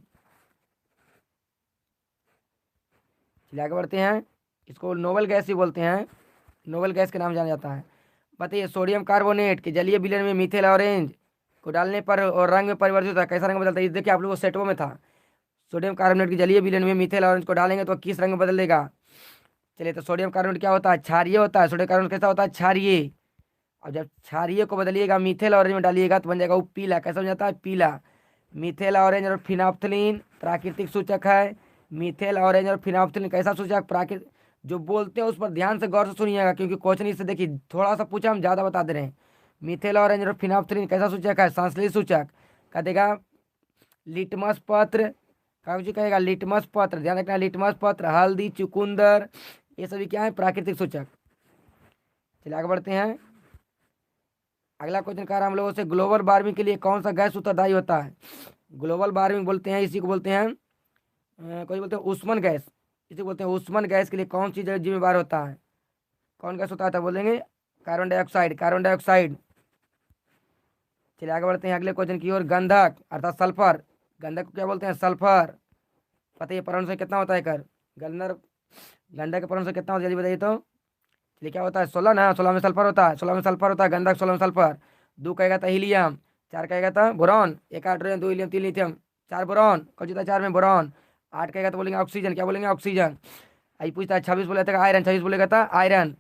चलिए आगे बढ़ते हैं। इसको नोबल गैस भी बोलते हैं, नोबल गैस के नाम जाना जाता है। बताइए सोडियम कार्बोनेट के जलीय विलयन में मीथेल ऑरेंज को डालने पर और रंग में परिवर्तित होता है, कैसा रंग बदलता है, देखिए आप लोगों को सेटों में था। सोडियम कार्बोनेट के जलीय विलयन में मीथेल ऑरेंज को डालेंगे तो किस रंग में बदल देगा। चलिए तो सोडियम कार्बोनेट क्या होता है, क्षारीय होता है। सोडियम कार्बोनेट कैसा होता है, क्षारीय। और जब क्षारीय को बदलिएगा मीथेल ऑरेंज में डालिएगा तो बन जाएगा वो पीला, कैसा हो जाता है, पीला। मीथेल ऑरेंज और फिनाप्थलीन प्राकृतिक सूचक है। मीथेल ऑरेंज और फिनाप्थलीन कैसा सूचक, प्राकृतिक। जो बोलते हैं उस पर ध्यान से गौर से सुनिएगा, क्योंकि क्वेश्चन इससे देखिए थोड़ा सा पूछा हम ज़्यादा बता दे रहे हैं। मीथेल ऑरेंज और फिनाप्थलीन कैसा सूचक है, संश्लेषित सूचक। क्या देगा, लिटमस पत्र, क्या कहेगा, लिटमस पत्र, ध्यान रखना, लिटमस पत्र, हल्दी, चुकंदर, ये सभी क्या है, प्राकृतिक सूचक। चलिए आगे बढ़ते हैं। अगला क्वेश्चन कह रहा है हम लोगों से ग्लोबल वार्मिंग के लिए कौन सा गैस उत्तरदायी होता है। ग्लोबल वार्मिंग बोलते हैं, इसी को बोलते हैं कोई बोलते हैं ऊष्मन गैस, इसी को बोलते हैं ऊष्मन गैस के लिए कौन सी जिम्मेवार होता है, कौन गैस होता है, तो बोलेंगे कार्बन डाइऑक्साइड, कार्बन डाइऑक्साइड। चलिए आगे बढ़ते हैं अगले क्वेश्चन की ओर। गंधक अर्थात सल्फर, गंधक को क्या बोलते हैं, सल्फर। पता है परमाणु संख्या कितना होता है कर, गंधक, गंधक का परमाणु संख्या कितना होता है जल्दी बताइए तो। चलिए क्या होता है 16 ना, 16 में सल्फर होता है, 16 में सल्फर होता है, गंधक 16 में सल्फर। 2 कहेगा था हीलियम, 4 कहेगा था boron, 1 hydrogen 2 helium 3 lithium 4 boron, कौन होता है 4 में बोरॉन। 8 कहेगा तो बोलेंगे ऑक्सीजन, क्या बोलेंगे ऑक्सीजन। आई पूछता है 26 बोलेगा था आयरन, 26 बोलेगा था आयरन।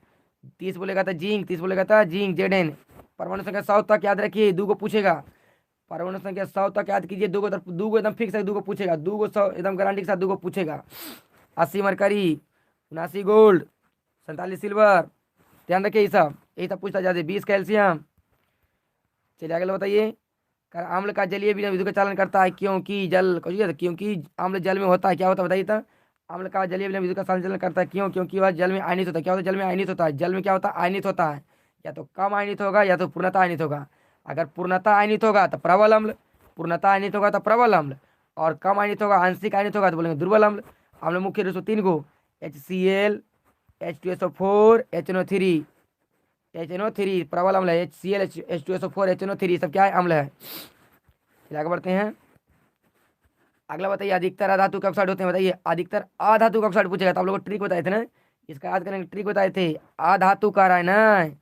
30 बोलेगा था जिंक, 30 बोलेगा था जिंक, जेड। परमाणु संख्या 100 तक याद रखिए, 2 को पूछेगा। परमाणु संख्या 100 तक याद कीजिए, 2 को, 2 को एकदम फिक्स है, 2 को पूछेगा, 2 को 100 एकदम गारंटी के साथ 2 को पूछेगा। 80 मरकरी, 79 गोल्ड, 47 सिल्वर, ध्यान रखिए यही सब पूछता जाते। 20 कैल्शियम। चलिए अगले बताइए। अम्ल का जलीय विद्युत का चालन करता है क्योंकि जल, क्योंकि अम्ल जल में होता है, क्या होता है बताइए तो। अम्ल का जलीय विद्युत का संचालन करता है क्यों, क्योंकि वह जल में आयनित होता है, क्या होता है, जल में आयनित होता है। जल में क्या होता है, आयनित होता है, या तो कम आयनित होगा या तो पूर्णतः आयनित होगा। अगर पूर्णतः आयनित होगा तो प्रबल अम्ल, पूर्णतः आयनित होगा तो प्रबल अम्ल, और कम आयनित होगा, आंशिक आयनित होगा तो बोलेंगे दुर्बल अम्ल। अम्ल मुख्य रूप से 3 गो, HCl, H2SO4, HNO3। HNO3 प्रबल अम्ल है, HCl, H2SO4, HNO3 सब क्या है, अम्ल है। फिर आगे बढ़ते हैं। अगला बताइए अधिकतर अधातु के ऑक्साइड होते हैं, बताइए अधिकतर अधातु का ऑक्साइड पूछेगा, तो आप लोगों को ट्रिक बताए थे ना, इसका याद करेंगे, ट्रिक बताए थे। अधातु का रहा है ना,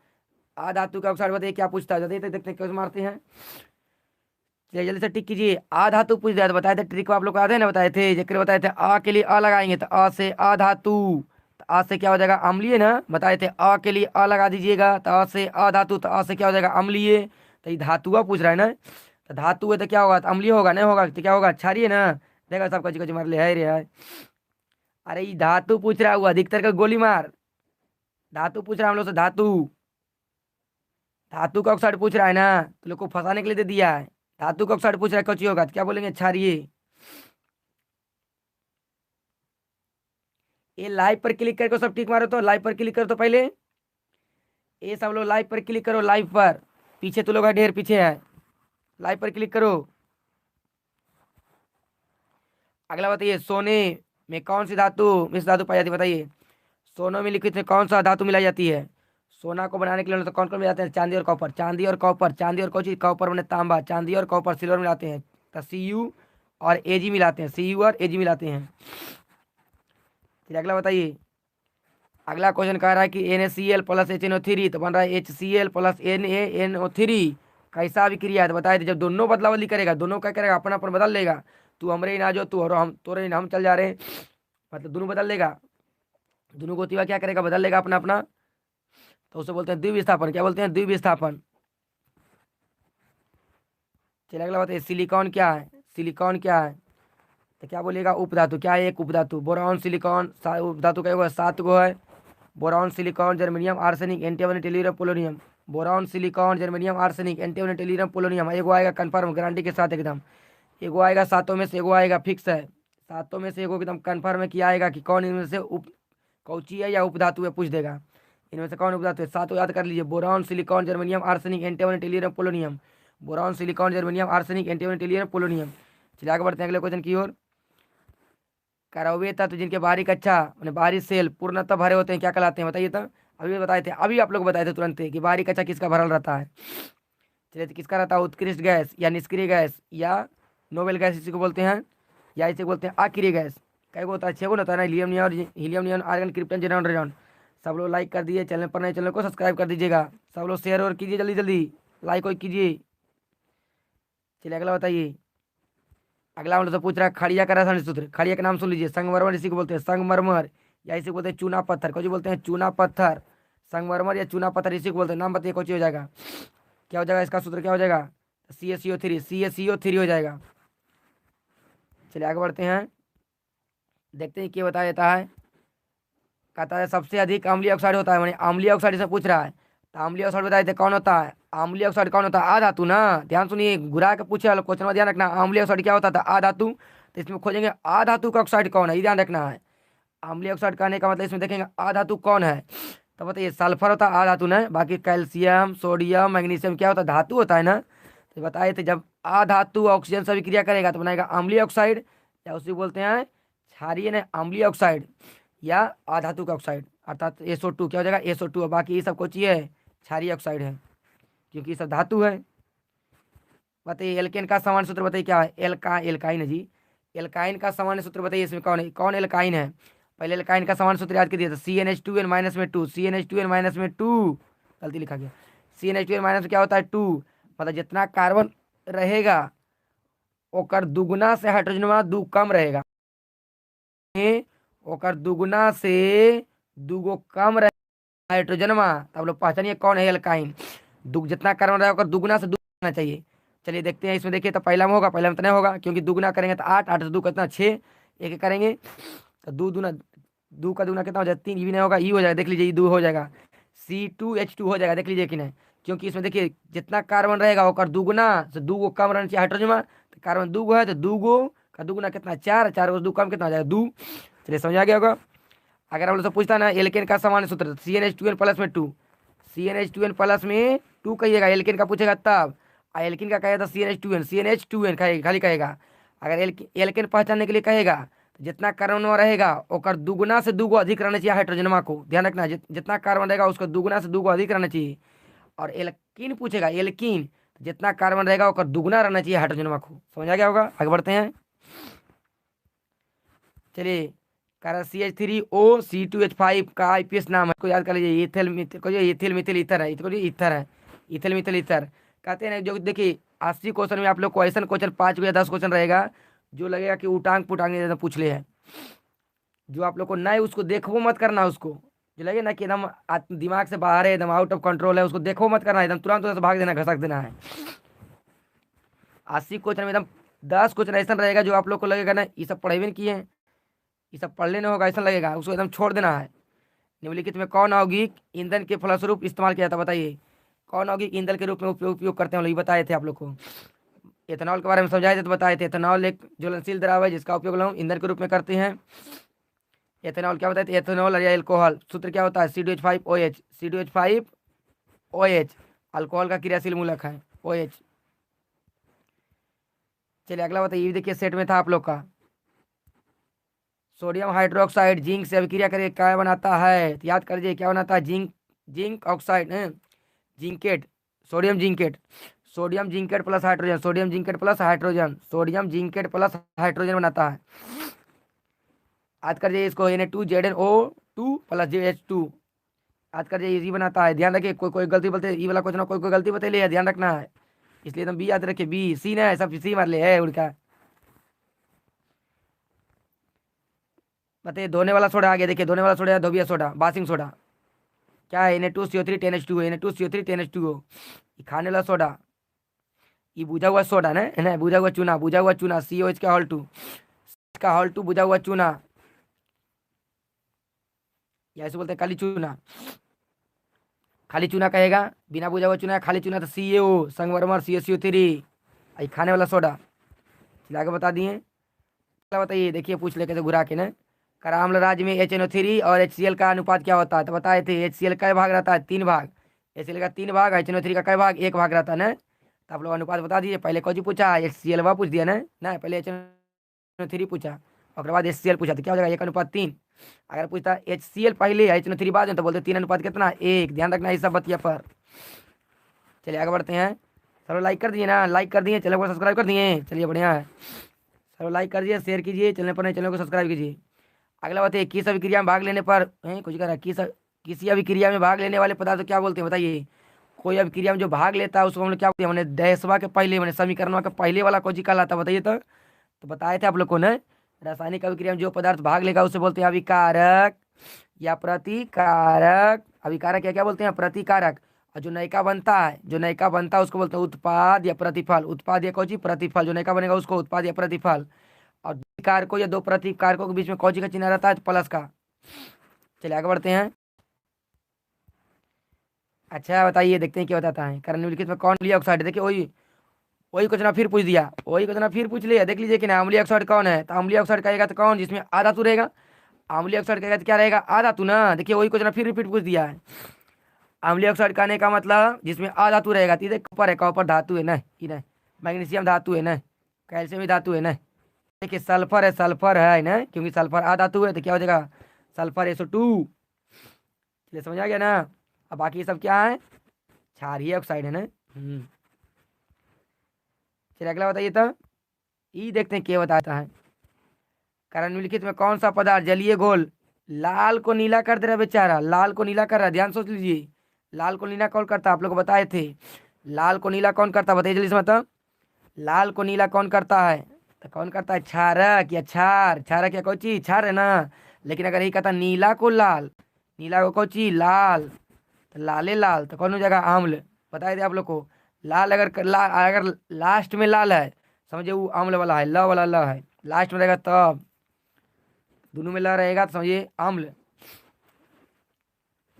अधातु का ऑक्साइड बताइए क्या पूछता है, बताइए तो देखते हैं कैसे मारते हैं। चलिए जल्दी से टिक कीजिए। अधातु पूछ दिया तो बताए थे, ट्रिक को आप लोग को याद है ना, बताए थे, जिक्र बताए थे। अ के लिए अ लगाएंगे तो अ से अधातु, तो अ से क्या हो जाएगा, अम्लीय ना, बताए थे। अ के लिए अ लगा दीजिएगा तो अ से अधातु, तो अ से क्या हो जाएगा, अम्लीय। तो ये धातुआ पूछ रहा है ना, तो धातु है तो क्या होगा, तो अम्लीय होगा, नहीं होगा तो क्या होगा, क्षारीय ना। देखा सब कची कची मार ले है रे है। अरे ये धातु पूछ रहा है, वो अधिकतर का गोली मार। धातु पूछ रहा है हम लोग से, धातु, धातु का ऑक्साइड पूछ रहा है ना, तो लोग को फंसाने के लिए दे दिया है। धातु का ऑक्साइड पूछ रहा है कची होगा, तो क्या बोलेंगे, क्षारीय। ये लाइव पर क्लिक करके सब टिक मारो, तो लाइव पर क्लिक करो तो पहले, ये सब लोग लाइव पर क्लिक करो, लाइव पर। पीछे तो लोग है, ढेर पीछे है, लाइव पर क्लिक करो। अगला बताइए सोने में कौन सी धातु, मिश्र धातु पाई जाती है, बताइए। सोने में लिखित में कौन सा धातु मिलाई जाती है। सोना को बनाने के लिए तो कौन कौन मिलाते हैं, चांदी और कॉपर, चांदी और कॉपर, चांदी और कौन, कॉपर बने तांबा, चांदी और कॉपर सिल्वर मिलाते हैं, तो Cu और Ag मिलाते हैं, Cu और Ag मिलाते हैं। फिर अगला बताइए। अगला क्वेश्चन कह रहा है कि NaCl प्लस HNO3 तो बन रहा है HCl प्लस NaNO3। कैसा अभिक्रिया है तो बताए थे, जब दोनों बदला बदली करेगा, दोनों क्या करेगा, अपना अपन बदल लेगा, तू हमरे ना जो तू और हम तोरे हम चल जा रहे हैं, मतलब दोनों बदल लेगा, दोनों को क्या करेगा, बदल लेगा अपना अपना, तो उसे बोलते हैं द्विविस्थापन। क्या बोलते हैं? द्विविस्थापन। चलिए अगला बताइए, सिलिकॉन क्या है? सिलिकॉन क्या है? तो क्या बोलिएगा? उपधातु। क्या है? एक उपधातु। बोरॉन सिलिकॉन उपधातु का होगा 7 गो है। Boron silicon germanium arsenic antimony tellurium polonium. Boron silicon germanium arsenic antimony tellurium polonium. एगो आएगा कन्फर्म गारंटी के साथ एकदम, एगो आएगा सातों में से एगो आएगा फिक्स है, सातों में से एगो एकदम कन्फर्म है कि आएगा कि कौन इनमें से उप कौची है या उपधातु है, पूछ देगा इनमें से कौन उपधातु है। सातों याद कर लीजिए, boron silicon germanium arsenic antimony tellurium polonium. Boron silicon germanium arsenic antimony tellurium polonium. चलिए आगे बढ़ते हैं अगले क्वेश्चन की ओर। करौवे तत्व जिनके बाहरी कक्षा मैंने बाहरी सेल पूर्णतः भरे होते हैं क्या कहलाते हैं? बताइए तो। अभी बताए थे, अभी आप लोग बताए थे तुरंत ही कि बाहरी कक्षा किसका भरल रहता है। चलिए तो किसका रहता है? उत्कृष्ट गैस या निष्क्रिय गैस या नोबेल गैस इसी को बोलते हैं, या इसे बोलते हैं अक्रिय गैस। कई को होता है? 6 गो होता है ना, helium neon argon krypton xenon radon. सब लोग लाइक कर दिए, चैनल पर नए चैनल को सब्सक्राइब कर दीजिएगा, सब लोग शेयर और कीजिए जल्दी जल्दी, लाइक और कीजिए। चलिए अगला बताइए। अगला मतलब तो पूछ रहा है खड़िया का रासायनिक सूत्र। खड़िया का नाम सुन लीजिए, संगमरमर इसी को बोलते हैं, संगमरमर या इसी को बोलते हैं चूना पत्थर। कुछ बोलते हैं चूना पत्थर, संगमरमर या चूना पत्थर इसी को बोलते हैं। नाम बताइए कौन हो जाएगा? क्या हो जाएगा इसका सूत्र? क्या हो जाएगा? CaCO3, CaCO3 हो जाएगा। चलिए आगे बढ़ते हैं, देखते हैं क्या बताया जाता है। कहता है सबसे अधिक अम्लीय ऑक्साइड होता है, मैंने अम्लीय ऑक्साइड से पूछ रहा है, तो अम्लीय ऑक्साइड बताए थे कौन होता है? अम्लीय ऑक्साइड कौन होता है? आ धातु ना। ध्यान सुनिए, घुरा के पूछे वाला क्वेश्चन में ध्यान रखना। अम्लीय ऑक्साइड क्या होता था? आ धातु। तो इसमें खोजेंगे आ धातु का ऑक्साइड कौन है, ये ध्यान रखना है। अम्लीय ऑक्साइड कहने का मतलब इसमें देखेंगे आ धातु कौन है। तो बताइए, सल्फर होता है आ धातु ना, बाकी कैल्शियम सोडियम मैग्नीशियम क्या होता है? धातु होता है ना। तो बताए थे जब आ धातु ऑक्सीजन से अभिक्रिया करेगा तो बनाएगा अम्लीय ऑक्साइड, या उसे बोलते हैं क्षारीय ने अम्लीय ऑक्साइड या आधातु का ऑक्साइड, अर्थात SO2 क्या हो जाएगा? SO2 है। बाकी ये सब कुछ ये है क्षारीय ऑक्साइड है, क्योंकि ये सब धातु है। बताइए एल्केन का सामान्य सूत्र बताइए क्या है? एल्काइन है जी। एल्काइन का सामान्य सूत्र बताइए, इसमें कौन है, कौन एल्काइन है? पहले एल्काइन का सामान्य सूत्र याद कीजिए, तो CnH2n माइनस में 2, CnH2n माइनस में 2, गलती लिखा गया। CnH2n माइनस में क्या होता है? 2, मतलब जितना कार्बन रहेगा ओकर दुगुना से हाइड्रोजनवा दू कम रहेगा, ओकर दुगुना से दूगो कम रहे हाइड्रोजनवा। तब लोग पहचानिए कौन है एल्काइन। जितना कार्बन रहेगा ओकर दुगुना से दूगुना चाहिए। चलिए देखते हैं इसमें, देखिए तो पहला में होगा, पहला में तो नहीं होगा क्योंकि दुगुना करेंगे तो 8, 8 से 2 कितना 6, एक करेंगे तो दू दूना, दू का दुगुना कितना हो जाएगा? 3, ये भी नहीं होगा, ई हो जाएगा, देख लीजिए, 2 हो जाएगा, C2H2 हो जाएगा, देख लीजिए कि नहीं। क्योंकि इसमें देखिए जितना कार्बन रहेगा ओकर दुगुना से दूगो कम रहना चाहिए हाइड्रोजन। तो कार्बन दूगो है तो दूगो का दुगुना कितना? 4, 4 दू कम कितना हो जाएगा? 2। चलिए समझ आ गया होगा। अगर हम लोग से पूछता है ना एल्केन का सामान्य सूत्र, CnH2n प्लस में 2, CnH2n प्लस में 2 कहिएगा, एल्केन का पूछेगा तब। एल्केन का कहेगा तो CnH2n खाली कहेगा। अगर एल्केन पहचानने के लिए कहेगा तो जितना कार्बन रहेगा ओकर दुगुना से दूगो अधिक रहना चाहिए हाइड्रोजनमा को, ध्यान रखना। जितना कार्बन रहेगा उसका दुगुना से दूगो अधिक रहना चाहिए। और एल्कीन पूछेगा, एल्कीन तो जितना कार्बन रहेगा ओकर दुगुना रहना चाहिए हाइड्रोजनमा को। समझ आ गया होगा। आगे बढ़ते हैं, चलिए कारण CH3O C2H5 का IPS नाम है, इसको याद कर लीजिए। इथेल मिथिल को इथिल मिथिल ईथर है, इसको ईथर है, इथिल मिथिल ईथर कहते हैं। जो देखिए 80 क्वेश्चन में आप लोग को ऐसा क्वेश्चन 5 या 10 क्वेश्चन रहेगा जो लगेगा कि उटांग पुटांग पूछ ले है। जो आप लोग को नए उसको देखो मत करना, उसको जो लगे ना कि एकदम दिमाग से बाहर है, एकदम आउट ऑफ कंट्रोल है, उसको देखो मत करना, एकदम तुरंत उधर से भाग देना, घसक देना है। 80 क्वेश्चन में एकदम 10 क्वेश्चन ऐसा रहेगा जो आप लोग को लगेगा ना ये सब पढ़े भी नहीं किए हैं, ये सब पढ़ लेने होगा, ऐसा लगेगा, उसको एकदम छोड़ देना है। निम्नलिखित में कौन औद्योगिक ईंधन के फलस्वरूप इस्तेमाल किया था? बताइए कौन औद्योगिक ईंधन के रूप में उपयोग करते हैं, ये बताए थे आप लोग को। एथेनॉल के बारे में समझाए थे तो बताए थे, एथेनॉल एक ज्वलनशील द्रव है जिसका उपयोग हम ईंधन के रूप में करते हैं। एथेनॉल क्या बताए थे? एथेनॉल या एल्कोहल सूत्र क्या होता है? C2H5OH, C2H5OH अल्कोहल का क्रियाशील मूलक है OH। चलिए अगला बताइए, ये देखिए सेट में था आप लोग का, सोडियम हाइड्रोक्साइड जिंक से अभिक्रिया करके क्या बनाता है? तो याद कर लीजिए क्या बनाता है? जिंक ऑक्साइड है, zincate, sodium zincate, sodium zincate plus hydrogen, sodium zincate plus hydrogen, sodium zincate plus hydrogen बनाता है। याद कर लीजिए इसको NH2ZnO2 प्लस JH2, याद कर लीजिए इजी बनाता है। ध्यान रखिए कोई कोई गलती बोलते ये वाला क्वेश्चन कोई गलती बता लिया, ध्यान रखना है, इसलिए एकदम बी याद रखिए, बी सी ना है, सब सी मार ले है उनका। बताइए धोने वाला सोडा आ गया, देखिए धोने वाला सोडा है धोबिया सोडा, बासिंग सोडा। क्या है Na2CO3 10H2O, Na2CO3 10H2O। ये खाने वाला सोडा, ये बुझा हुआ सोडा ना है ना, बुझा हुआ चूना, बुझा हुआ चूना, COH का हॉल 2, का हॉल 2 बुझा हुआ चूना, या ऐसे बोलते हैं काली चूना। खाली चूना कहेगा, बिना बुझा हुआ चूना, खाली चूना तो CaO, संगमरमर, CaCO3। ये खाने वाला सोडा। चला के बता दिए। चला बताइए, देखिए पूछ ले कैसे घुरा के ना। कराम्ल राज्य में HNO3 और HCl का अनुपात क्या होता है, तो बताए थे HCl का भाग रहता है 3 भाग, HCl का 3 भाग, HNO3 का कै भाग, 1 भाग रहता है ना। तो आप लोग अनुपात बता दीजिए। पहले कौन सी पूछा, HCl वा पूछ दिया ना पहले HNO3 पूछा और बाद HCl पूछा, तो क्या हो जाएगा 1:3। अगर पूछता HCl पहले HNO3 बाद में, तो बोलते 3 अनुपात कितना 1। ध्यान रखना इस सब बतिया पर। चलिए आगे बढ़ते हैं। चलो लाइक कर दिए ना, लाइक कर दिए, चैनल को सब्सक्राइब कर दिए, चलिए बढ़िया है। चलो लाइक कर दिए, शेयर कीजिए, चैनल पर नए चैनल को सब्सक्राइब कीजिए। अगला बात है, किस अभिक्रिया में भाग लेने पर कुछ कर रहा है, किसी अभिक्रिया में भाग लेने वाले पदार्थ को क्या बोलते हैं बताइए। कोई अभिक्रिया में जो भाग लेता है उसको हम लोग क्या बोलते हैं, मैंने डैशवा के पहले, मैंने समीकरणवा के पहले वाला कौन सी कहलाता है बताइए तो बताए थे आप लोग को ना। रासायनिक अभिक्रिया में जो पदार्थ भाग लेगा उसे बोलते हैं अभिकारक या प्रतिकारक। अभिकारक क्या क्या बोलते हैं, प्रतिकारक। और जो नयिका बनता है, जो नयिका बनता है उसको बोलते हैं उत्पाद या प्रतिफल। उत्पाद या कौन सी, प्रतिफल। जो नयिका बनेगा उसको उत्पाद या प्रतिफल। और दो कारकों या दो प्रतिकारकों के बीच में कौन सी का चिन्ह रहता है, प्लस का। चलिए आगे बढ़ते हैं। अच्छा बताइए, देखते हैं क्या बताता है। कारण निम्नलिखित में कौन अम्लीय ऑक्साइड है, देखिए वही वही क्वेश्चन फिर पूछ दिया, वही क्वेश्चन फिर पूछ लिया। देख लीजिए कि ना अम्लीय ऑक्साइड कौन है, तो अम्लीय ऑक्साइड कहेगा तो कौन, जिसमें आधा धातु रहेगा। अम्लीय ऑक्साइड कहेगा तो क्या रहेगा, आधा धातु ना। देखिए वही क्वेश्चन फिर रिपीट पूछ दिया है। अम्लीय ऑक्साइड कहने का मतलब जिसमें आधा धातु रहेगा। तो कॉपर है, कॉपर धातु है ना, ये ना। मैग्नीशियम धातु है ना, कैल्शियम भी धातु है ना। देखिए सल्फर है, सल्फर है ना, क्योंकि सल्फर आधा धातु है, तो क्या हो जाएगा सल्फर SO2। चलिए समझ आ गया ना। अब बाकी ये सब क्या है, क्षारीय ऑक्साइड है ना। चलिए अगला बताइए तो, ये देखते हैं क्या बताता है। कारण निम्नलिखित में कौन सा पदार्थ जलीय घोल लाल को नीला कर दे रहा है, बेचारा लाल को नीला कर रहा है, ध्यान सोच लीजिए। लाल को नीला कौन करता है, आप लोग को बताए थे। लाल को नीला कौन करता है बताइए जल्दी से मतलब। लाल को नीला कौन करता है, तो कौन करता है, क्षारक या क्षार। क्षारक या कौन चीज, क्षार है ना। लेकिन अगर यही कहता नीला को लाल, नीला को कौन चीज लाल, तो लाले लाल, तो कौन हो जाएगा आम्ल। बताए थे आप लोग को। लाल अगर लास्ट में लाल है, समझिए वो आम्ल वाला है, ल वाला ल है, लास्ट में रहेगा तब, दोनों में ल रहेगा तो समझिए आम्ल।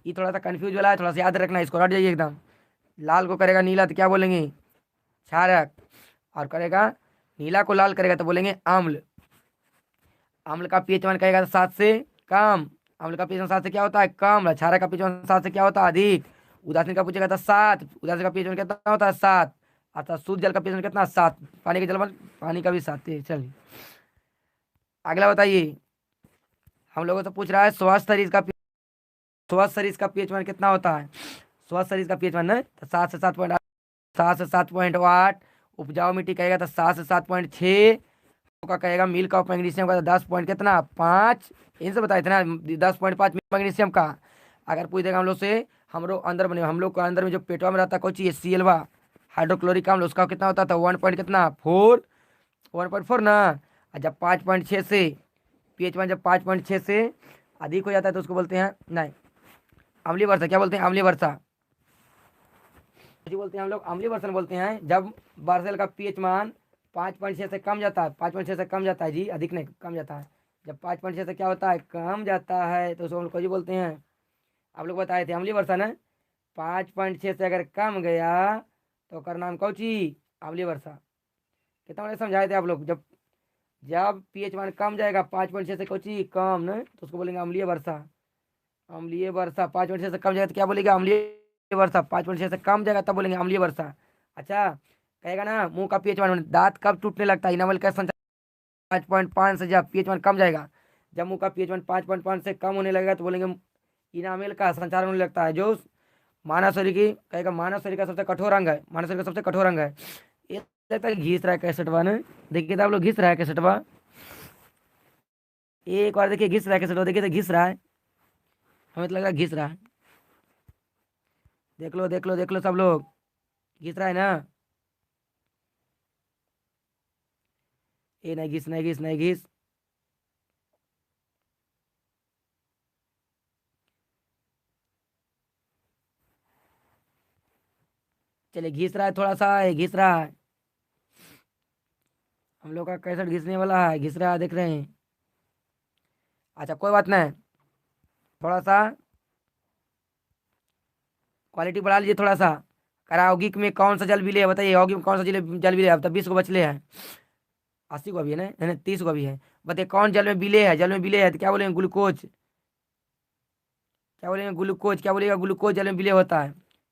ये थोड़ा सा कंफ्यूज वाला है, थोड़ा सा याद रखना, इसको रट जाइए एकदम। लाल को करेगा नीला तो क्या बोलेंगे, क्षारक। और करेगा नीला को लाल करेगा तो बोलेंगे आम्ल। अम्ल का pH मान कहेगा तो 7 से कम। अम्ल का pH मान 7 से क्या होता है, कम। क्षारक का pH मान 7 से क्या होता है, अधिक। उदासीन का पूछेगा तो 7, उदासीन का pH मान कितना होता है 7। अर्थात शुद्ध जल का pH मान कितना 7, पानी का जल मान, पानी का भी 7 है। चलिए अगला बताइए। हम लोगों से पूछ रहा है स्वस्थ शरीर का स्वस्थ शरीर का pH मान कितना होता है। स्वस्थ शरीर का pH मान ना, तो 7 से 7.8, 7 से 7.8। उपजाऊ मिट्टी कहेगा तो 7 से 7.6 का कहेगा। मिल्क ऑफ मैग्नीशियम का 10 पॉइंट कितना 5, इनसे बताए थे ना 10.5 मैग्नीशियम का। अगर पूछ देगा हम लोग से, हम लोग अंदर बने, हम लोग को अंदर में जो पेटवा में रहता है कोई चीज CL हाइड्रोक्लोरिक अम्ल, उसका कितना होता था 1 पॉइंट कितना 4, 1.4 ना। और जब 5.6 से pH मान जब 5.6 से अधिक हो जाता है तो उसको बोलते हैं नहीं अम्लीय वर्षा। क्या बोलते हैं, अम्लीय वर्षा जी बोलते हैं हम लोग, अम्लीय वर्षण बोलते हैं जब बर्सेल का pH मान 5.6 से कम जाता है। 5.6 से कम जाता है जी, अधिक नहीं, कम जाता है। जब 5.6 से क्या होता है, कम जाता है, तो उसको हम लोग जी बोलते हैं। आप लोग बताए थे अम्लीय वर्षा ना। 5.6 से अगर कम गया तो उसका नाम कौची, अम्लीय वर्षा। कितना मैंने समझाए थे आप लोग। जब जब pH मान कम जाएगा 5.6 से कौची कम ना, तो उसको बोलेंगे अम्लीय वर्षा। अम्लीय वर्षा 5.6 से कम जाएगा तो क्या बोलेगा, अम्लीय वर्षा। 5.6 से कम जाएगा तब बोलेंगे अम्लीय वर्षा। अच्छा कहेगा ना मुंह का pH मान, दांत कब टूटने लगता है, इनामल का संचार 5.5 से जब pH मान कम जाएगा। जब मुंह का pH मान 5.5 से कम होने लगेगा तो बोलेंगे इनामेल का संचार होने लगता है। जो मानव शरीर की कहेगा, मानव शरीर का सबसे कठोर अंग है, मानव शरीर का सबसे कठोर अंग है। ये लगता है घिस रहा है कैसेटवा ने, देखिए तो आप लोग घिस रहा है कैसेटवा। एक बार देखिए घिस रहा है कैसेटवा, देखिए तो घिस रहा है, हमें तो लग रहा है घिस रहा है। देख लो देख लो देख लो सब लोग, घिस रहा है ना। ये नहीं घिस, नहीं घिस, नहीं घिस। चलिए घिस रहा है, थोड़ा सा है, घिस रहा है। हम लोग का कैसेट घिसने वाला है, घिस रहा है, देख रहे हैं। अच्छा कोई बात नहीं, थोड़ा सा क्वालिटी बढ़ा लीजिए थोड़ा सा। करा औगिक में कौन सा जल विलेय है बताइए, औगिक में कौन सा जल जल विलेय है? अब तक 20 को बचले हैं, 80 को भी है ना, नहीं 30 को भी है। बताइए कौन जल में विलेय है? जल में विलेय है तो क्या बोलेंगे? ग्लूकोज। क्या बोलेंगे? ग्लूकोज। क्या बोलेगा? ग्लूकोज जल में विलेय होता है।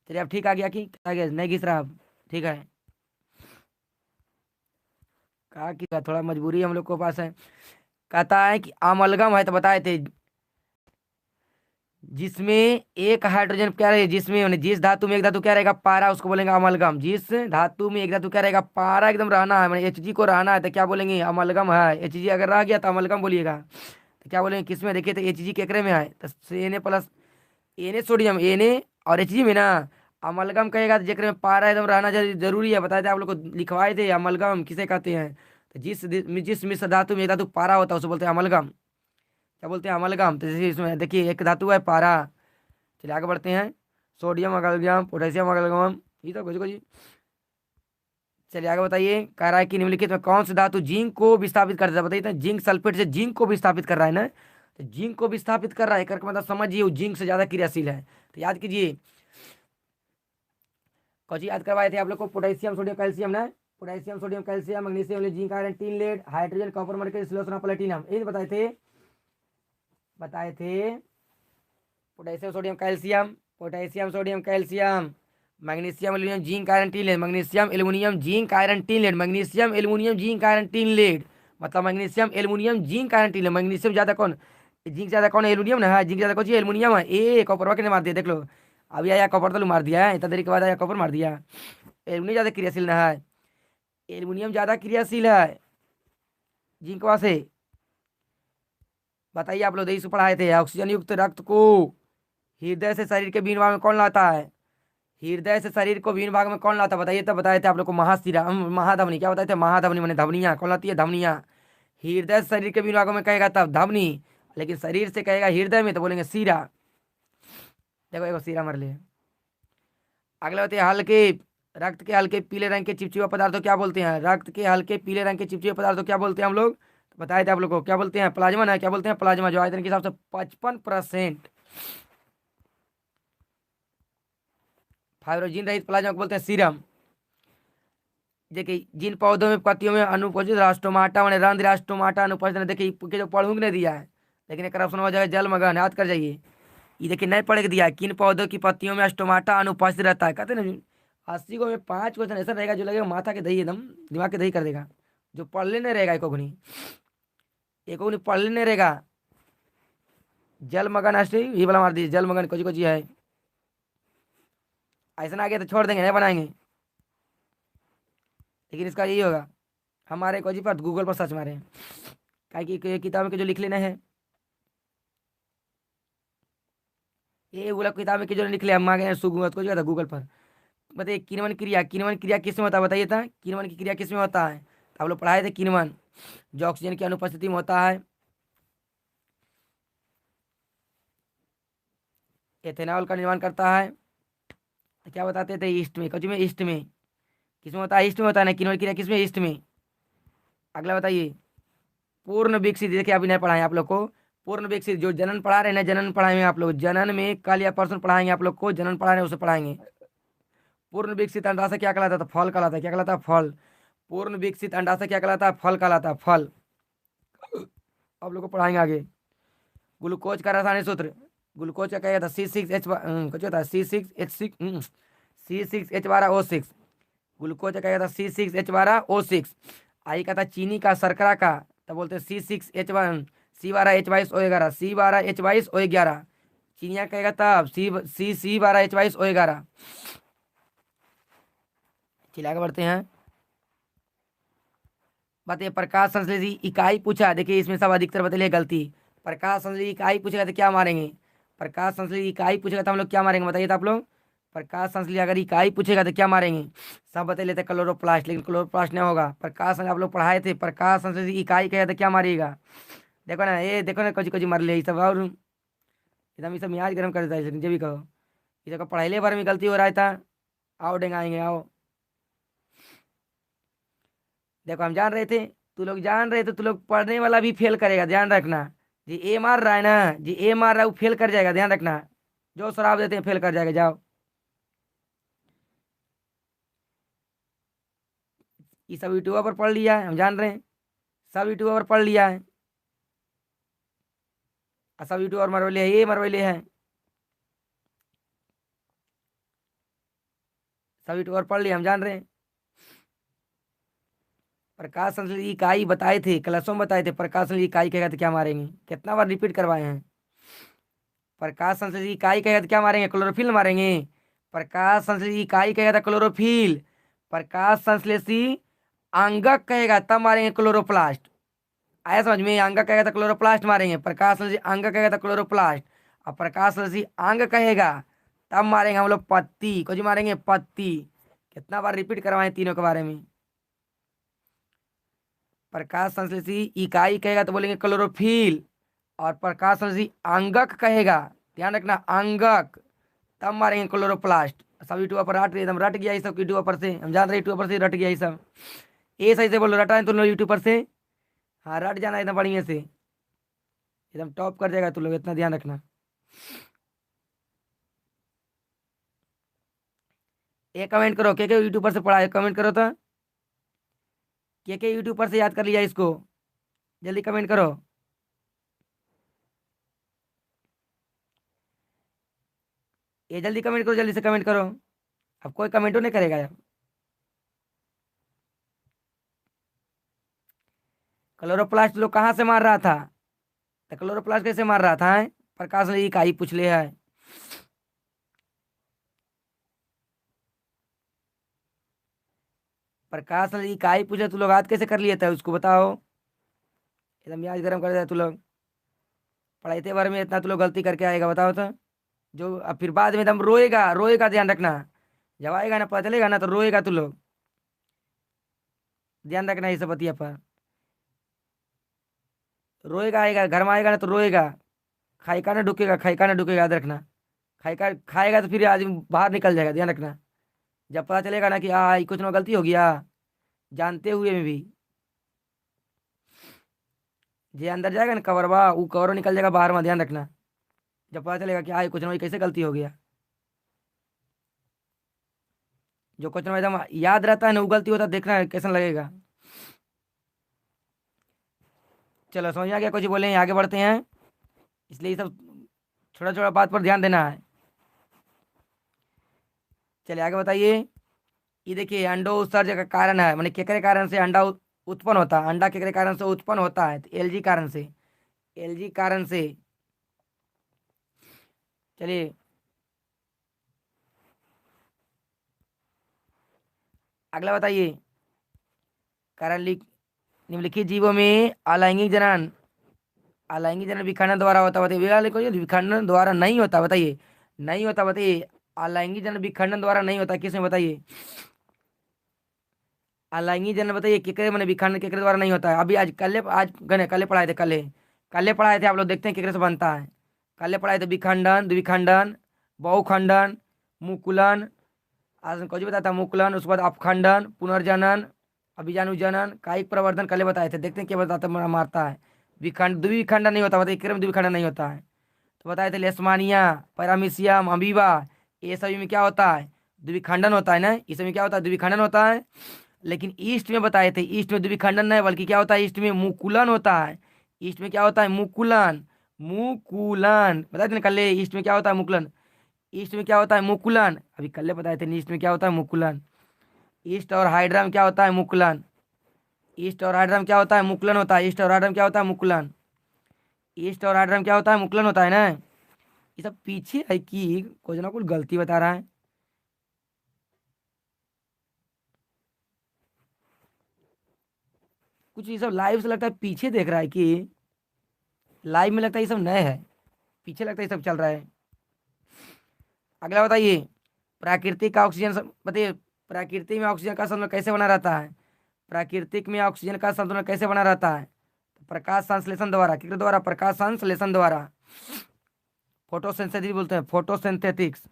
चलिए अब ठीक आ गया कि आ गया, नहीं घिस रहा अब? ठीक है। कहा कि थोड़ा मजबूरी हम लोग के पास है। कहता है कि अमलगम है, तो बताए थे जिसमें एक हाइड्रोजन क्या रहेगा, जिसमें यानी जिस धातु में एक धातु क्या रहेगा? पारा, उसको बोलेंगे अमलगम। जिस धातु में एक धातु क्या रहेगा? पारा एकदम रहना है, मैंने Hg को रहना है, तो क्या बोलेंगे? अमलगम है। Hg अगर रह गया तो अमलगम बोलिएगा। तो क्या बोलेंगे? किसमें? देखिए तो Hg केकरे में है, तो Na plus Na sodium, Na और Hg में ना। अमलगम कहेगा तो जेकरे में पारा एकदम रहना जरूरी है। बताए थे आप लोग को, लिखवाए थे अमलगम किसे कहते हैं। तो जिस मिश्र धातु में एक धातु पारा होता है उसे बोलते हैं अमलगम। क्या बोलते हैं? अमलगम। तो जैसे इसमें देखिए एक धातु है पारा। चलिए आगे बढ़ते हैं। सोडियम अमलगम, पोटेशियम अमलगम, ये तो कुछ। चलिए आगे बताइए। कह रहा है कि निम्नलिखित में कौन सी धातु जिंक को विस्थापित कर देता है? बताइए तो। जिंक सल्फेट से जिंक को विस्थापित कर रहा है ना, तो जिंक को विस्थापित कर रहा है करके मतलब समझिए वो जिंक से ज्यादा क्रियाशील है। तो याद कीजिए, कौन सी याद करवाए थे आप लोग को? पोटेशियम सोडियम कैल्शियम ना। Potassium sodium calcium magnesium zinc iron tin lead hydrogen copper mercury silicon platinum, ये बताए थे। बताए थे potassium sodium calcium, potassium sodium calcium, magnesium aluminium zinc iron tin lead, magnesium aluminium zinc iron tin lead, magnesium aluminium zinc iron tin lead. मतलब magnesium aluminium zinc iron tin lead. Magnesium ज्यादा कौन? Zinc ज्यादा कौन है? Aluminium ना है। Zinc ज्यादा कौन सी? एल्यूमिनियम है। ए कॉपर के मार दिया, देख लो। अभी आया कॉपर तो मार दिया है, इतना देरी के बाद आया कॉपर मार दिया। एल्यूमिनियम ज्यादा क्रियाशील ना है, एल्यूमिनियम ज्यादा क्रियाशील है जिंक से। बताइए आप लोग, से पढ़ाए थे। ऑक्सीजन युक्त रक्त को हृदय से शरीर के बीन भाग में कौन लाता है? हृदय से शरीर को बीन भाग में कौन लाता है? बताइए। तब बताए थे आप लोग को महाशिरा महाधमनी। क्या बताए थे? महाधमनी मैंने धमनियाँ कौन लाती है? धमनियाँ। हृदय से शरीर के बीन भागों में कहेगा तब धमनी, लेकिन शरीर से कहेगा हृदय में तो बोलेंगे सीरा। देखो एक सीरा मर लिया। अगले होते हैं हल्के रक्त के हल्के पीले रंग के चिपचिपे पदार्थों क्या बोलते हैं? रक्त के हल्के पीले रंग के चिपचिपे पदार्थों क्या बोलते हैं हम लोग? तो बताए थे आप लोग को, क्या बोलते हैं? प्लाज्मा ना। क्या बोलते हैं? प्लाज्मा, जो आयतन के हिसाब से 55% फाइब्रोजिन रहित प्लाज्मा को बोलते हैं सीरम। देखिए जिन पौधों में पत्तियों में अनुपस्थित रास्टोमाटा मैंने रंध्र रास्टोमाटा अनुपस्थित है, देखिए के जो पढ़ूंग ने दिया है, लेकिन एक ऑप्शन हो जाएगा जलमग्न, याद कर जाइए। ये देखिए नहीं पढ़ के दिया है, किन पौधों की पत्तियों में स्टोमाटा अनुपस्थित रहता है। कहते हैं ना 80 को में 5 क्वेश्चन ऐसा रहेगा जो लगेगा माथा के दही, एकदम दिमाग के दही कर देगा। जो पढ़ लेने रहेगा एक पढ़ लेने रहेगा। जलमग्न अष्ट ये वाला मार दीजिए, जलमग्न कुछ कुछ है। ऐसा आ गया तो छोड़ देंगे, नहीं बनाएंगे। लेकिन इसका यही होगा, हमारे को जी पर गूगल पर सर्च मारे, क्या कि किताब में जो लिख लेना है, ये वाला किताब में जो लिख ले हम आ गए सुगुत को जो गूगल पर। बताइए किण्वन क्रिया, किण्वन क्रिया किस में होता है? बताइए था किण्वन की क्रिया किस में होता है? तो आप लोग पढ़ाए थे किण्वन, जो ऑक्सीजन की अनुपस्थिति में होता है। एथेनॉल का निर्माण करता है। तो क्या बताते थे? ईस्ट में, कच्ची में ईस्ट में किसमें होता है? ईस्ट में होता है ना। किण्वन क्रिया किसमें? ईस्ट में। अगला बताइए। पूर्ण विकसित, देखिए अभी नहीं पढ़ाए आप लोग को। पूर्ण विकसित जो जनन पढ़ा रहे हैं ना, जनन पढ़ाएंगे आप लोग, जनन में कल या परसों पढ़ाएंगे आप लोग को, जनन पढ़ा रहे हैं उसे पढ़ाएंगे। पूर्ण विकसित अंडाशय क्या कहलाता था? फल कहलाता है। क्या कहलाता है? फल। पूर्ण विकसित अंडाशय क्या कहलाता है? फल कहलाता है, फल। आप लोग को पढ़ाएंगे आगे। ग्लूकोज का रासायनिक सूत्र, ग्लूकोज का क्या कहता है? C6H कुछ होता है C6H6 C6H12O6। ग्लूकोज का क्या कहता है? C6H12O6। आई का था चीनी का शर्करा का, तब बोलते हैं C6H1 C12H22O11 C12H22O11। चीनिया कहेगा तब C12H22O11। चलिए आगे बढ़ते हैं। बताइए प्रकाश संश्लेषी इकाई पूछा, देखिए इसमें सब अधिकतर बदले गलती। प्रकाश संश्लेषी इकाई पूछेगा तो क्या मारेंगे? प्रकाश संश्लेषी इकाई पूछेगा तो हम लोग क्या मारेंगे? बताइए तो आप लोग। प्रकाश संश्लेषी अगर इकाई पूछेगा तो क्या मारेंगे? सब बता लेते क्लोरोप्लास्ट, लेकिन क्लोरोप्लास्ट नहीं होगा। प्रकाश आप लोग पढ़ाए थे, प्रकाश संश्लेषी इकाई कहेगा तो क्या मारिएगा? देखो ना, ये देखो ना, कुछ कुछ मर ले, ये सब और एकदम ये सब मियाज गर्म कर देता है, जब भी कहो। ये देखो पढ़ाई बारे में गलती हो रहा था, आओ डेंगाएंगे आओ। देखो हम जान रहे थे, तू लोग जान रहे थे, तू लोग पढ़ने वाला भी फेल करेगा, ध्यान रखना। जी ए मार रहा है ना, जी ए मार रहा है, वो फेल कर जाएगा, ध्यान रखना। जो शराब देते हैं फेल कर जाएगा, जाओ। ये सब यूट्यूबर पर पढ़ लिया है, हम जान रहे हैं। सब यूट्यूबर पर पढ़ लिया है, और सब यूट्यूबर मरवैले है, ये मरवैले है। सब यूट्यूबर पढ़ लिया, हम जान रहे हैं। प्रकाश संश्लेषण की इकाई बताए थे, क्लासों में बताए थे, प्रकाश संश्लेषण की इकाई कहेगा तो क्या मारेंगे, कितना बार रिपीट करवाए हैं। प्रकाश संश्लेषण की इकाई कहेगा तो क्या मारेंगे, क्लोरोफिल मारेंगे। प्रकाश संश्लेषण की इकाई कहेगा तो क्लोरोफिल। प्रकाश संश्लेषी अंगक कहेगा तब मारेंगे क्लोरोप्लास्ट। आया समझ में, अंगक कहेगा तो क्लोरोप्लास्ट मारेंगे, प्रकाश संश्लेषी अंग कहेगा तो क्लोरोप्लास्ट। और प्रकाश संश्लेषी अंग कहेगा तब मारेंगे हम लोग पत्ती, कुछ मारेंगे पत्ती। कितना बार रिपीट करवाएं तीनों के बारे में। प्रकाश संश्लेषी इकाई कहेगा तो बोलेंगे क्लोरोफिल, और प्रकाश संश्लेषी अंगक कहेगा, ध्यान रखना अंगक, तब मारेंगे क्लोरोप्लास्ट। सब यूट्यूब पर रट एकदम रट गया ये सब, यूट्यूब पर से हम जान रहे, यूट्यूब पर से रट गया ये सब। ये सही से बोलो, रटा है तुम लोग यूट्यूब पर से। हाँ रट जाना एकदम बढ़िया से, एकदम टॉप कर जाएगा तुम लोग, इतना ध्यान रखना। एक कमेंट करो, के यूट्यूब पर से पढ़ा है, कमेंट करो तो। के यूट्यूब पर से याद कर लिया इसको, जल्दी कमेंट करो। ये जल्दी कमेंट करो, जल्दी से कमेंट करो। अब कोई कमेंटो नहीं करेगा यार। क्लोरोप्लास्ट लोग कहाँ से मार रहा था, तो क्लोरोप्लास्ट कैसे मार रहा था है? प्रकाश ने इकाई पूछ लिया है। प्रकाश ने इकाई पूछे, तू लोग याद कैसे कर लिए थे उसको बताओ। एकदम याद गर्म कर दिया तू लोग, पढ़ाई के बारे में इतना तू लोग गलती करके आएगा, बताओ तो। जो अब फिर बाद में एकदम रोएगा, रोएगा, ध्यान रखना। जब आएगा ना, पता चलेगा ना, तो रोएगा तू लोग, ध्यान रखना ये सब बतिया पर। रोएगा, आएगा घर में आएगा ना तो रोएगा। खाएगा ना ढुकेगा, खाएगा ना ढुकेगा, याद रखना। खाएगा खाएगा तो फिर आदमी बाहर निकल जाएगा, ध्यान रखना। जब पता चलेगा ना कि ये कुछ ना गलती हो गया, जानते हुए में भी, जे अंदर जाएगा ना कवरवा, वो कवर निकल जाएगा बाहर में, ध्यान रखना। जब पता चलेगा कि कुछ ना कैसे गलती हो गया। जो कुछ ना एकदम याद रहता है ना, वो गलती होता है, देखना है कैसा लगेगा। चलो समझ में आ गया, कुछ बोले आगे बढ़ते हैं। इसलिए ये सब छोटा छोटा बात पर ध्यान देना है। चलिए आगे बताइए। ये देखिए अंडो उत्सर्जन का कारण है, माने केकरे कारण से अंडा उत्पन्न होता है, अंडा केकरे कारण से उत्पन्न होता है, तो एलजी कारण से, एलजी कारण से। चलिए अगला बताइए। कारण निम्नलिखित जीवों में अलैंगिक जनन, अलैंगिक जनन विखंडन द्वारा होता है, बताइए। वाले को विखंडन द्वारा नहीं होता, बताइए। नहीं होता, बताइए। अलैंगिक जनन विखंडन द्वारा नहीं होता, किसमें बताइए। अलैंगिक जनन बताइए केकरे मैंने विखंडन केकरे द्वारा नहीं होता है। अभी आज गने कल पढ़ाए थे, कल पढ़ाए थे, आप लोग देखते हैं केकरे से बनता है। कल पढ़ाए थे विखंडन, द्विखंडन, बहुखंडन, मुकुलन, आज कुछ बताया था, मुकुलन, उसके बाद अपखंडन, पुनर्जनन, अभिजानु जनन, कायिक प्रवर्धन, कल बताए थे। देखते हैं क्या बताता मारता है। विखंड द्विखंडन नहीं होता, बताइए केकरे में द्विखंडन नहीं होता है। तो बताए थे लेस्मानिया, पैरामीशियम, अमीबा, ये सभी में क्या होता है, द्विखंडन होता है ना, इसमें क्या होता है, द्विखंडन होता है। लेकिन ईस्ट में बताए थे, ईस्ट में द्विखंडन नहीं बल्कि क्या होता है, ईस्ट में मुकुलन होता है। ईस्ट में क्या होता है, मुकुलन, मुकुलन बताए थे ना कल, ईस्ट में क्या होता है, मुकुलन। ईस्ट में क्या होता है, मुकुलन, अभी कल बताए थे, ईस्ट में क्या होता है, मुकुलन। ईस्ट और हाइड्रा में क्या होता है, मुकुलन। ईस्ट और हाइड्रा में क्या होता है, मुकुलन होता है। ईस्ट और हाइड्रा में क्या होता है, मुकुलन। ईस्ट और हाइड्रा में क्या होता है, मुकुलन होता है ना। ये सब पीछे है कि कुछ ना कुछ गलती बता रहा है। कुछ ये सब लाइव से लगता है पीछे देख रहा है कि लाइव में लगता है ये सब नए है, पीछे लगता है ये सब चल रहा है। अगला बताइए। प्राकृतिक ऑक्सीजन बताइए, प्राकृतिक में ऑक्सीजन का संतुलन कैसे बना रहता है। प्राकृतिक में ऑक्सीजन का संतुलन कैसे बना रहता है, तो प्रकाश संश्लेषण द्वारा, किसके द्वारा, प्रकाश संश्लेषण द्वारा, फोटोसिंथेसिस बोलते हैं, फोटोसिंथेटिक्स।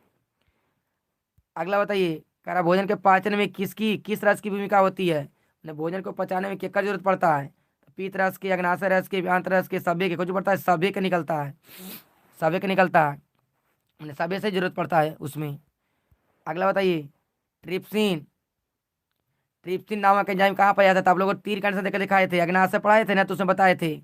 अगला बताइए। कह रहा भोजन के पाचन में किस रस की भूमिका होती है, मैंने भोजन को पचाने में किसका जरूरत पड़ता है, तो पीत रस के, अग्नाशय रस के, आंत रस के, सभ्य के, कुछ पड़ता है, सभ्य के निकलता है, सभ्य के निकलता है, मैंने सभ्य से जरूरत पड़ता है उसमें। अगला बताइए, ट्रिप्सिन। ट्रिप्सिन नामक एंजाइम कहाँ पाया जाता है, आप लोगों को तीर कण से देकर दिखाए थे, अग्नाशय पढ़ाए थे ना, तो उसमें बताए थे।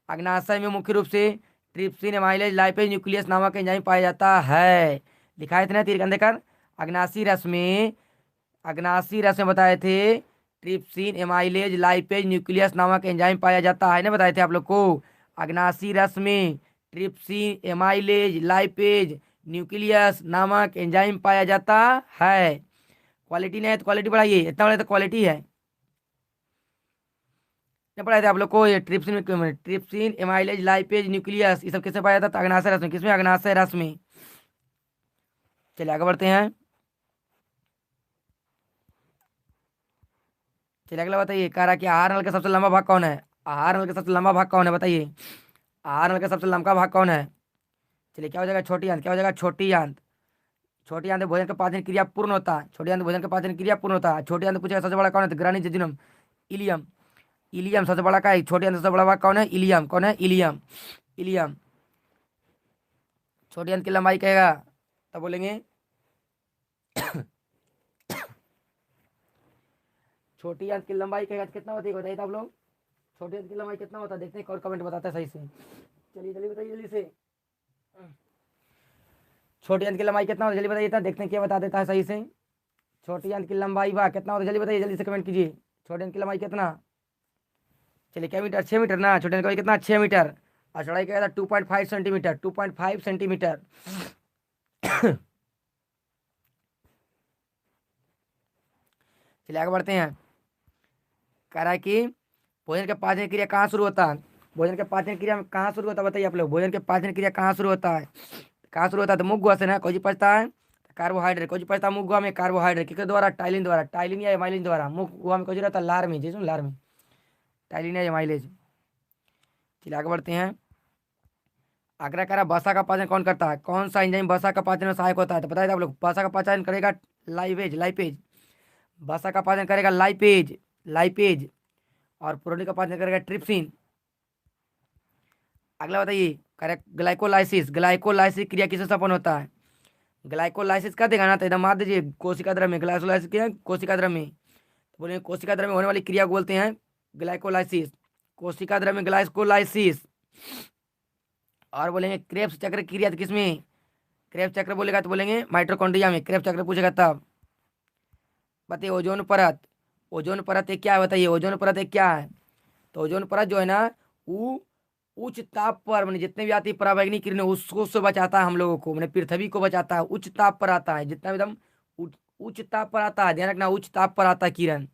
अग्नाशय में मुख्य रूप से ट्रिप्सिन, एमाइलेज, लाइपेज, न्यूक्लियस नामक एंजाइम पाया जाता है, दिखाए थे ना तीर कण देकर। अग्नाशी रस में, अग्नाशी रस में बताए थे ट्रिप्सिन, एमाइलेज, लाइपेज, न्यूक्लियस नामक एंजाइम पाया जाता है ना, बताए थे आप लोग को। अग्नाशी रस में ट्रिप्सिन, एमाइलेज, लाइपेज, न्यूक्लियस नामक एंजाइम पाया जाता है। क्वालिटी नहीं है तो क्वालिटी बढ़ाइए, इतना बड़ा तो क्वालिटी है। क्या पढ़ाए थे आप लोग को, ये ट्रिप्सिन, एमाइलेज, लाइपेज, न्यूक्लियस, ये सब किसमें पाया जाता है, अग्नाशय रस में। किसमें, अग्नाशय रस में। चलिए आगे बढ़ते हैं। चलिए अगला बताइए, कह रहा कि आहार नल का सबसे लंबा भाग कौन है, आहार नल का सबसे लंबा भाग कौन है, बताइए आहार नल का सबसे लंबा भाग कौन है। चलिए क्या हो जाएगा, छोटी आंत। क्या हो जाएगा, छोटी आंत। छोटी आंत में भोजन का पाचन क्रिया पूर्ण होता है, छोटी आंत में भोजन का पाचन क्रिया पूर्ण होता है। छोटी आंत पूछेगा सबसे बड़ा कौन है, तो ग्रानी जजुनम, इलियम। इलियम सबसे बड़ा का है, छोटी आंत सबसे बड़ा भाग कौन है, इलियम। कौन है, इलियम। इलियम। छोटी आंत की लंबाई कहेगा तब बोलेंगे छोटी आंत की लंबाई कहेगा तो कितना होती है, बताइए तो आप लोग, छोटी आंत की लंबाई कितना होता है, देखते हैं कौन कमेंट बताता है सही से। चलिए जल्दी बताइए, जल्दी से। छोटी आंत की लंबाई कितना होता है, जल्दी बताइए, इतना देखते हैं क्या बता देता है सही से। छोटी आंत की लंबाई बा कितना होता है, जल्दी बताइए, जल्दी से कमेंट कीजिए। छोटी आंत की लंबाई कितना। चलिए क्या मीटर, 6 मीटर ना, छोटी आंत की लंबाई कितना, 6 मीटर। और चौड़ाई क्या था, 2.5 सेंटीमीटर, 2.5 सेंटीमीटर। चलिए आगे बढ़ते हैं। कह रहा है कि भोजन के पाचन क्रिया कहाँ शुरू होता है, भोजन के पाचन क्रिया में कहाँ शुरू होता है, बताइए आप लोग, भोजन के पाचन क्रिया कहाँ शुरू होता है, कहाँ शुरू होता है, तो मुख गुहा से ना। कोई पचता है कार्बोहाइड्रेट, कोई पचता है मुख गुहा में कार्बोहाइड्रेट, किसके द्वारा, टाइलिन द्वारा, टाइलिन या एमाइलिन द्वारा। मुख गुहा में कोई रहता है, लार में, जिसमें लार में, टाइलिन या एमाइलेज। चलिए आगे बढ़ते हैं। आगरा कह रहा वसा का पाचन कौन करता है, कौन सा एंजाइम वसा का पाचन में सहायक होता है, तो बताइए आप लोग, वसा का पाचन करेगा लाइपेज, लाइपेज। वसा का पाचन करेगा लाइपेज, लाइपेज। और प्रोटीन का पाचन करेगा ट्रिप्सिन। अगला बताइए, करेक्ट, ग्लाइकोलाइसिस, ग्लाइकोलाइसिस क्रिया किससे संपन्न होता है, ग्लाइकोलाइसिस कर देगा ना, तो एकदम मार दीजिए, कोशिका द्रव्य में, ग्लाइकोलाइसिस क्या है, कोशिका द्रव्य में। तो बोलेंगे कोशिका द्रव्य में होने वाली क्रिया को बोलते हैं ग्लाइकोलाइसिस, कोशिका द्रव्य में ग्लाइकोलाइसिस। और बोलेंगे क्रेब्स चक्र की क्रिया तो किसमें, क्रेब्स चक्र बोलेगा तो बोलेंगे माइटोकॉन्ड्रिया में, क्रेब्स चक्र पूछेगा तब। बताइए ओजोन परत, ओजोन परत एक क्या है, बताइए ओजोन परत एक क्या है, तो ओजोन परत जो है ना, वो उच्च ताप पर, मैंने जितने भी आती है पराबैंगनी किरणें, उसको से बचाता है हम लोगों को, मैंने पृथ्वी को बचाता है। उच्च ताप पर आता है, जितना भी एकदम उच्च ताप पर आता है, ध्यान रखना, उच्च ताप पर आता है किरण।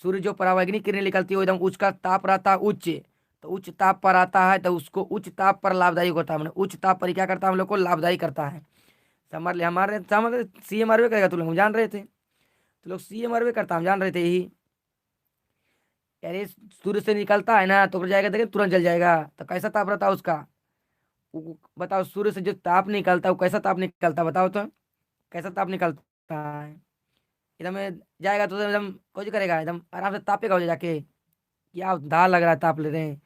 सूर्य जो पराबैंगनी किरणें निकलती है वो एकदम उच्च का ताप रहता है, उच्च। तो उच्च ताप पर आता है, तो उसको उच्च ताप पर लाभदायक होता है, मैंने उच्च ताप पर क्या करता है, हम लोग को लाभदायी करता है। समझ ले, हमारे समझ, CMRवे करेगा, तुम लोग हम जान रहे थे, तो लोग CMRवे करता, हम जान रहे थे यही। यानी सूर्य से निकलता है ना, तो उड़ जाएगा, देखिए तुरंत जल जाएगा, तो कैसा ताप रहता है उसका। बताओ, सूर्य से जो ताप निकलता है वो कैसा ताप निकलता है, बताओ तो, कैसा ताप निकलता है। एकदम जाएगा तो एकदम कुछ करेगा, एकदम आराम से तापेगा हो जाके, क्या दाल लग रहा है, ताप ले रहे हैं।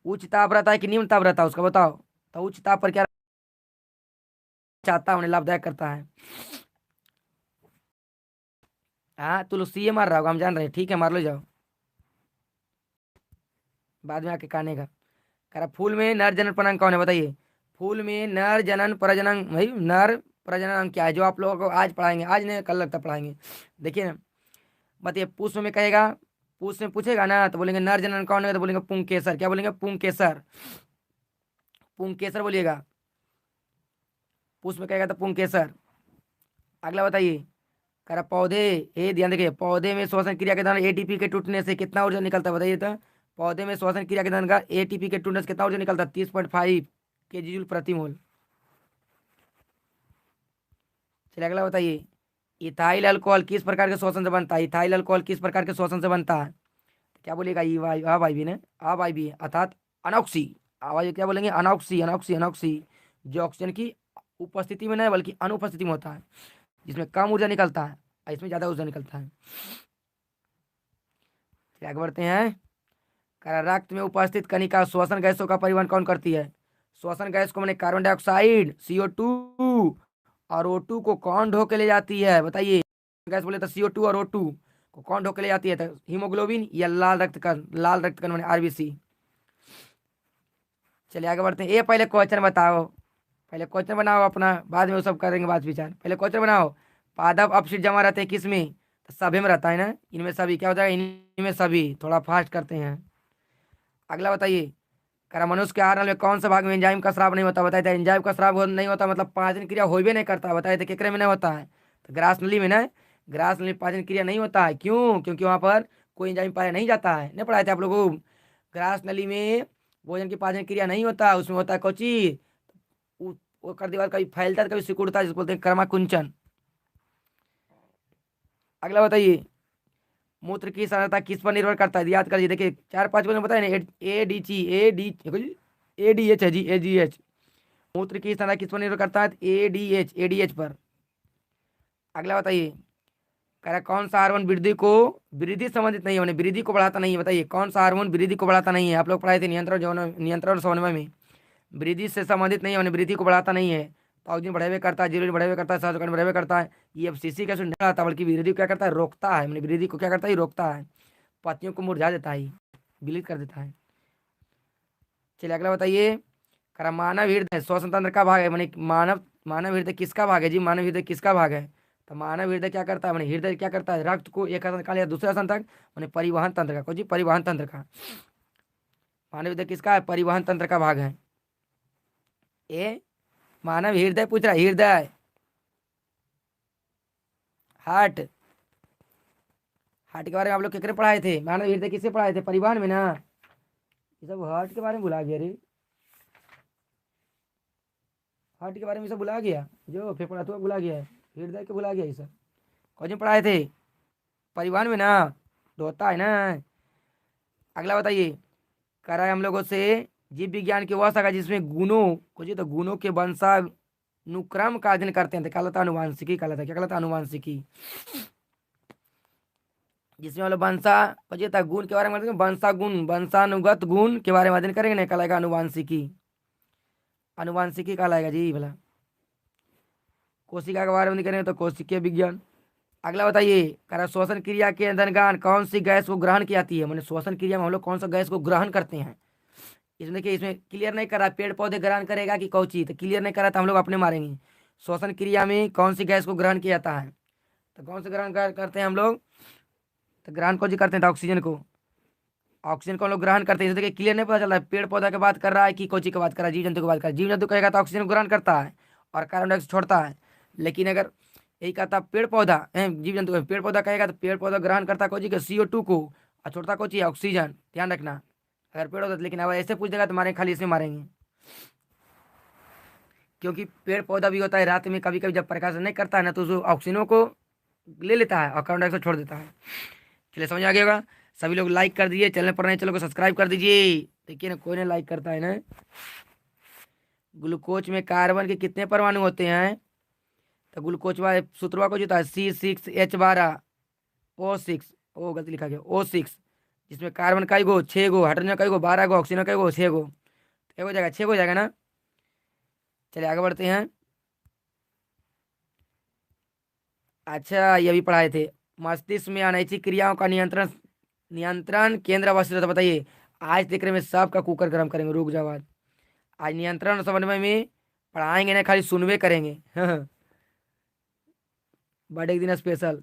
उच्च ताप रहता है कि निम्न ताप रहता है उसका, बताओ। तो उच्च ताप पर क्या चाहता है, उन्हें लाभदायक करता है। हाँ, तो लोग CA मार रहा होगा, हम जान रहे हैं, ठीक है मार लो जाओ, बाद में आके काने का। कह रहा फूल में नर जनन प्रजनन कौन है, बताइए। फूल में नर जनन प्रजनन, भाई नर प्रजनन क्या है, जो आप लोगों को आज पढ़ाएंगे, आज नहीं कल लगता पढ़ाएंगे, देखिए ना। बताइए पुष्प में कहेगा, पुष्प में पूछेगा ना, तो बोलेंगे नर जनन कौन है, तो बोलेंगे पुंकेसर। क्या बोलेंगे, पुंकेसर, पुंकेसर बोलिएगा। पुष्प में कहेगा तो पुंकेसर। अगला बताइए, कह रहा पौधे, ये ध्यान देखिए, पौधे में श्वसन क्रिया के दौरान ATP के टूटने से कितना ऊर्जा निकलता है, बताइए तो। पौधे में श्वसन क्रिया के दौरान ATP के टूटने से कितना ऊर्जा निकलता है, 30.5 kJ प्रति मोल। चलिए अगला बताइए, इथाइल अल्कोहल किस प्रकार के श्वसन से बनता है, इथाइल अल्कोहल किस प्रकार के श्वसन से बनता है, क्या बोलेगा, ई वाई, आ वाई भी ने, आ वाई भी, अर्थात अनॉक्सी, आवाज क्या बोलेंगे, अनॉक्सी, अनॉक्सी, अनॉक्सी, जो ऑक्सीजन की उपस्थिति में नहीं बल्कि अनुपस्थिति में होता है। जिसमें कम ऊर्जा निकलता है और इसमें ज़्यादा ऊर्जा निकलता है। फिर आगे बढ़ते हैं। रक्त में उपस्थित कणिका श्वसन गैसों का परिवहन कौन करती है? श्वसन गैस को मैंने कार्बन डाइऑक्साइड CO2 और O2 को कौन ढो के ले जाती है बताइए? गैस बोले तो CO2 और O2 को कौन ढो के ले जाती है? तो हीमोग्लोबिन या लाल रक्त कण मैंने RBC। चलिए आगे बढ़ते हैं। ये पहले क्वेश्चन बताओ, पहले क्वेश्चन बनाओ अपना, बाद में वो सब करेंगे बात विचार। पहले क्वेश्चन बनाओ। पादप अपशिष्ट जमा रहते हैं किस में? तो सभी में रहता है ना। इनमें सभी क्या हो जाएगा? इनमें सभी। थोड़ा फास्ट करते हैं। अगला बताइए। मनुष्य के आहार में कौन सा भाग में एंजाइम का स्राव नहीं होता? बताए थे एंजाइम का स्राव नहीं होता मतलब पाचन क्रिया हो भी नहीं करता। बताए थे केकरे में नहीं होता है? तो ग्रास नली में ना, ग्रास नली में पाचन क्रिया नहीं होता है। क्यों? क्योंकि वहां पर कोई एंजाइम पाया नहीं जाता है। नहीं पढ़ाए थे आप लोगों को? ग्रास नली में भोजन की पाचन क्रिया नहीं होता, उसमें होता है कोची, वो कर दीवार कभी फैलता है कभी सिकुड़ता है, जिसको बोलते हैं कर्माकुंचन। अगला बताइए। मूत्र की सांद्रता किस पर निर्भर करता है? याद करिए, देखिए 4-5 क्वेश्चन बताए ना। ADH है जी, AGH। मूत्र की सांद्रता किस पर निर्भर करता है? ADH पर। अगला बताइए। कौन सा हार्मोन वृद्धि संबंधित नहीं है, मैंने वृद्धि को बढ़ाता नहीं है? बताइए कौन सा हार्मोन वृद्धि को बढ़ाता नहीं है? आप लोग पढ़ाए थे नियंत्रण और समन्वय में। वृद्धि से संबंधित नहीं है, मैंने वृद्धि को बढ़ाता नहीं है। ऑक्सीजन बढ़ावे करता है, जीरो बढ़ावे करता है, सांस बढ़ावे करता है। ये FCC का नहीं बढ़ाता बल्कि वृद्धि को क्या करता है? रोकता है। मैंने वृद्धि को क्या करता है? रोकता है। पत्तियों को मुरझा देता है, विलीन कर देता है। चलिए अगला बताइए। मानव हृदय श्वसन तंत्र का भाग है? मैंने मानव हृदय किसका भाग है जी? मानव हृदय किसका भाग है? तो मानव हृदय क्या करता है? मैंने हृदय क्या करता है? रक्त को एक स्थान का दूसरे स्थान तक, मैंने परिवहन तंत्र का। जी परिवहन तंत्र का। मानव हृदय किसका है? परिवहन तंत्र का भाग है। ए मानव हृदय पूछ रहा है, हृदय, हार्ट। हार्ट के बारे में आप लोग कितने पढ़ाए थे? मानव हृदय किससे पढ़ाए थे? परिवहन में ना। ये सब हार्ट के बारे में भुला गया रे, हार्ट के बारे में सब भुला गया, जो फेफड़ा तो भुला गया है, हृदय के भुला गया ये सब। कौन पढ़ाए थे? परिवहन में ना, तो होता है ना। अगला बताइए। कराए हम लोगों से जीव विज्ञान की वह शाखा जिसमें गुणों को जी, तो गुणों के वंशानुक्रम का अध्ययन करते हैं, तो कहलाता अनुवांशिकी, कहलाता क्या कहलाता? अनुवांशिकी। जिसमें हम लोग वंशा गुण के बारे में, वंशानुगत गुण के बारे में अध्ययन करेंगे ना, कहलाएगा अनुवांशिकी। अनुवांशिकी कहलाएगा जी भला। कोशिका के बारे में करेंगे तो कोशिकीय विज्ञान। अगला बताइए। श्वसन क्रिया के अंतर्गत कौन सी गैस को ग्रहण की जाती है? मैंने श्वसन क्रिया में हम लोग कौन सा गैस को ग्रहण करते हैं? इसमें देखिए, इसमें क्लियर नहीं करा पेड़ पौधे ग्रहण करेगा कि कौची, तो क्लियर नहीं करा तो हम लोग अपने मारेंगे। श्वसन क्रिया में कौन सी गैस को ग्रहण किया जाता है? तो कौन से ग्रहण करते हैं हम लोग? तो ग्रहण को जी करते हैं, तो ऑक्सीजन को। ऑक्सीजन को हम लोग ग्रहण करते हैं। देखिए क्लियर नहीं पता चल रहा है पेड़ पौधा की बात कर रहा है कि कोची की बात कर रहा है, जीव जंतु की बात कर रहा है। जीव जंतु कहेगा तो ऑक्सीजन को ग्रहण करता है और कार्बन डाइऑक्साइड छोड़ता है। लेकिन अगर यही कहता पेड़ पौधा जीव जंतु, पेड़ पौधा कहेगा तो पेड़ पौधा ग्रहण करता कोची के CO2 को और छोड़ता कोची ऑक्सीजन। ध्यान रखना अगर पेड़ पौधा, लेकिन अब ऐसे पूछ देगा तो मारेंगे, खाली इसमें मारेंगे। क्योंकि पेड़ पौधा भी होता है रात में कभी कभी जब प्रकाश नहीं करता है ना, तो जो ऑक्सीजनों को ले लेता है और कार्बन डाइऑक्साइड छोड़ देता है। चलिए समझ आ गया होगा। सभी लोग लाइक कर दीजिए, चैनल पर नए चैनल को सब्सक्राइब कर दीजिए। देखिए ना कोई नहीं लाइक करता है ना। ग्लूकोज में कार्बन के कितने परमाणु होते हैं? तो ग्लूकोज वाले सूत्रवा को जो था C6H12O6, ओ गलती लिखा गया O6, जिसमें कार्बन कई गो 6 गो, हाइड्रोजन कई गो 12 गो, ऑक्सीजन कई गो 6 गो। क्या हो जाएगा? 6 हो जाएगा ना। चलिए आगे बढ़ते हैं। अच्छा ये भी पढ़ाए थे। मस्तिष्क में अनैच्छिक क्रियाओं का नियंत्रण नियंत्रण केंद्र अवस्थित होता है। बताइए। आज देख रहे में सबका कुकर गर्म करेंगे, रुक जाओ। आज नियंत्रण और समन्वय में पढ़ाएंगे ना, खाली सुनवे करेंगे। बर्थडे के दिन स्पेशल।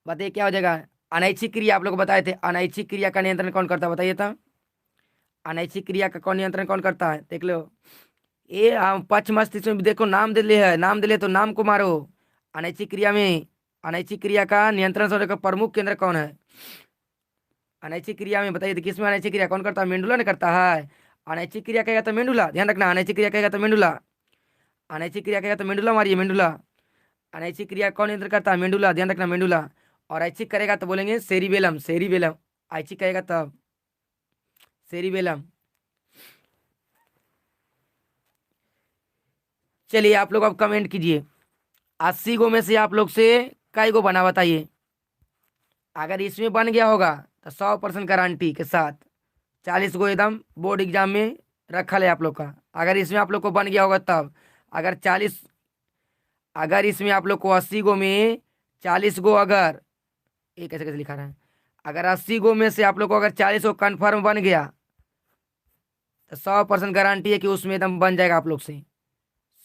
बताइए क्या हो जाएगा? अनैच्छिक क्रिया आप लोग को बताए थे। अनैच्छिक क्रिया का नियंत्रण कौन करता है? बताइए तो। अनैच्छिक क्रिया का कौन नियंत्रण कौन करता है? देख लो। ये हम पक्ष मस्तिष्क में देखो नाम दे ले है, नाम दे ले तो नाम को मारो। अनैच्छिक क्रिया में, अनैच्छिक क्रिया का नियंत्रण करने का प्रमुख केंद्र कौन है? अनैच्छिक क्रिया में बताइए तो किसमें अनैच्छिक क्रिया कौन करता है? मेंडुला ने करता है। अनैच्छिक क्रिया कहेगा तो मेंडुला, ध्यान रखना। अनैच्छिक क्रिया कहेगा तो मेंडुला, अनैच्छिक क्रिया कहेगा तो मेंडुला मारिए, मेंडुला। अनैच्छिक क्रिया कौन नियंत्रण करता है? मेंडुला, ध्यान रखना मेंडुला। और ऐच्छिक करेगा तो बोलेंगे सेरिबेलम, सेरिबेलम। ऐच्छिक कहेगा तब सेरिबेलम। चलिए आप लोग अब कमेंट कीजिए, 80 गो में से आप लोग से कई गो बना बताइए। अगर इसमें बन गया होगा तो 100% गारंटी के साथ 40 गो एकदम बोर्ड एग्जाम में रखा है आप लोग का। अगर इसमें आप लोग को बन गया होगा तब, अगर 40, अगर इसमें आप लोग को 80 गो में 40 गो, अगर ये कैसे कैसे लिखा रहा है, अगर 80 गो में से आप लोग को अगर 40 गो कन्फर्म बन गया तो 100% गारंटी है कि उसमें एकदम बन जाएगा आप लोग से,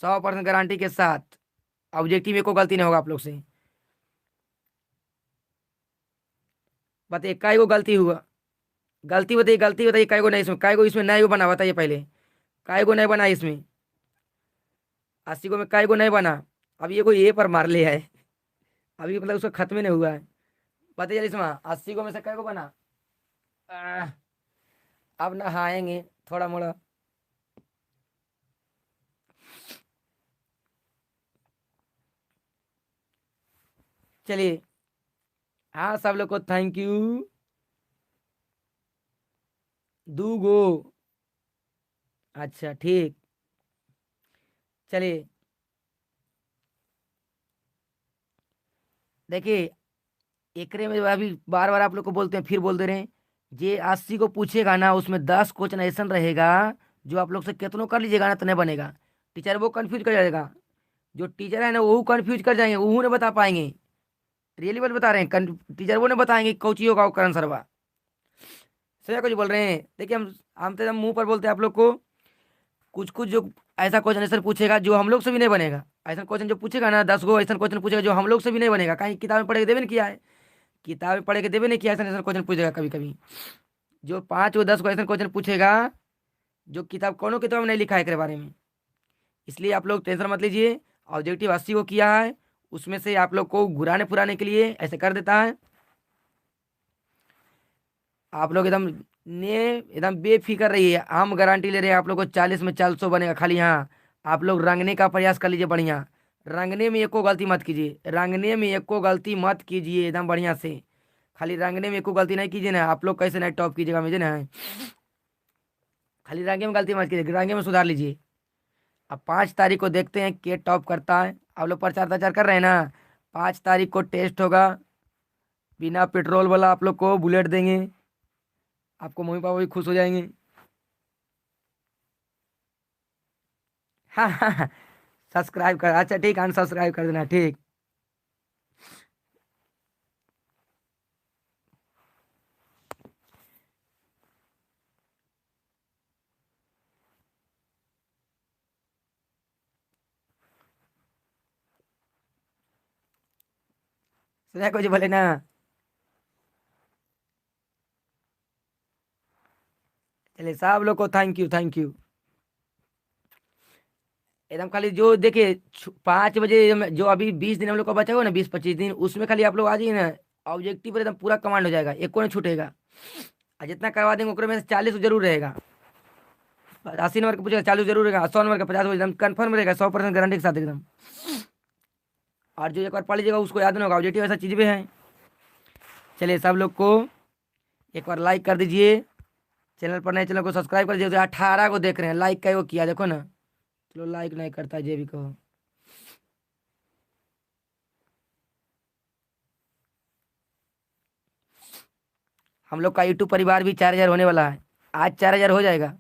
100% गारंटी के साथ। ऑब्जेक्टिव में कोई गलती नहीं होगा आप लोग से। बताइए कई गो गलती हुआ, गलती बताइए, गलती बताइए कई गो नहीं, इसमें कई गो इसमें नहीं गो बना बताइए पहले, कई गो नहीं बना इसमें, 80 गो में कई गो नहीं बना। अब ये कोई ए पर मार लिया है, अभी मतलब उसका खत्म ही नहीं हुआ है। बताइए जल्दी इसमें 80 गो में से कई गो बना। आह, अब नहाएंगे थोड़ा मोड़ा। चलिए, हाँ सब लोग को थैंक यू। 2 गो, अच्छा ठीक। चलिए देखिए, एकरे में अभी बार बार आप लोग को बोलते हैं, फिर बोल दे रहे हैं, ये 80 को पूछेगा ना, उसमें 10 क्वेश्चन ऐसा रहेगा जो आप लोग से कितनों कर लीजिएगा ना तो नहीं बनेगा। टीचर वो कंफ्यूज कर जाएगा, जो टीचर है ना वो कंफ्यूज कर जाएंगे, वो नहीं बता पाएंगे। रियली बात बता रहे हैं, टीचर वो नहीं बताएंगे कौची होगा वो करण सरवा। सही कुछ बोल रहे हैं। देखिए हम तो एकदम मुंह पर बोलते हैं आप लोग को, कुछ कुछ जो ऐसा क्वेश्चन ऐसा पूछेगा जो हम लोग से भी नहीं बनेगा, ऐसा क्वेश्चन जो पूछेगा ना 10 गो ऐसा क्वेश्चन पूछेगा जो हम लोग से भी नहीं बनेगा, कहीं किताब में पढ़ के देवे नहीं किया है, किताब में पढ़ के देवे नहीं किया, ऐसा ऐसा क्वेश्चन पूछेगा कभी कभी, जो 5 व 10 ऐसा क्वेश्चन पूछेगा जो किताब कोनो किताब में नहीं लिखा है के बारे में। इसलिए आप लोग टेंशन मत लीजिए। ऑब्जेक्टिव 80 को किया है, उसमें से आप लोग को घुराने फुराने के लिए ऐसे कर देता है। आप लोग एकदम ने एकदम बेफिक्र रहिए, हम गारंटी ले रहे हैं आप लोग को 40 में 400 बनेगा। खाली हाँ आप लोग रंगने का प्रयास कर लीजिए बढ़िया, रंगने में एको गलती मत कीजिए, रंगने में एको गलती मत कीजिए एकदम बढ़िया से। खाली रंगने में एको गलती नहीं कीजिए ना, आप लोग कैसे नहीं टॉप कीजिएगा मुझे ना, खाली रंगे में गलती मत कीजिए, रंगे में सुधार लीजिए। अब 5 तारीख को देखते हैं के टॉप करता है। आप लोग प्रचार प्रचार कर रहे हैं ना, 5 तारीख को टेस्ट होगा, बिना पेट्रोल वाला आप लोग को बुलेट देंगे, आपको मम्मी पापा भी खुश हो जाएंगे। हाँ हाँ हाँ, सब्सक्राइब कर, अच्छा ठीक, अनसब्सक्राइब कर देना ठीक। सुना कुछ बोले ना। चलिए सब लोग को थैंक यू थैंक यू। एकदम खाली जो देखिए 5 बजे जो अभी 20 दिन हम लोग का बचा हुआ ना, 20-25 दिन, उसमें खाली आप लोग आ जाइए ना, ऑब्जेक्टिव पर एकदम पूरा कमांड हो जाएगा, एक को नहीं छूटेगा। और जितना करवा देंगे ओकरे में से 40 जरूर रहेगा। 80 नंबर का पूछेगा 40 जरूर रहेगा, 100 नंबर का 50 एकदम कन्फर्म रहेगा, 100% गारंटी के साथ एकदम। और जो एक बार पढ़ लीजिएगा उसको याद नहीं होगा, ऑब्जेक्टिव ऐसा चीज भी है। चलिए सब लोग को एक बार लाइक कर दीजिए, चैनल पर नए चैनल को सब्सक्राइब कर दीजिए। 18 को देख रहे हैं, लाइक का वो किया देखो ना, चलो लाइक नहीं करता जे भी कहो। हम लोग का यूट्यूब परिवार भी 4,000 होने वाला है, आज 4,000 हो जाएगा,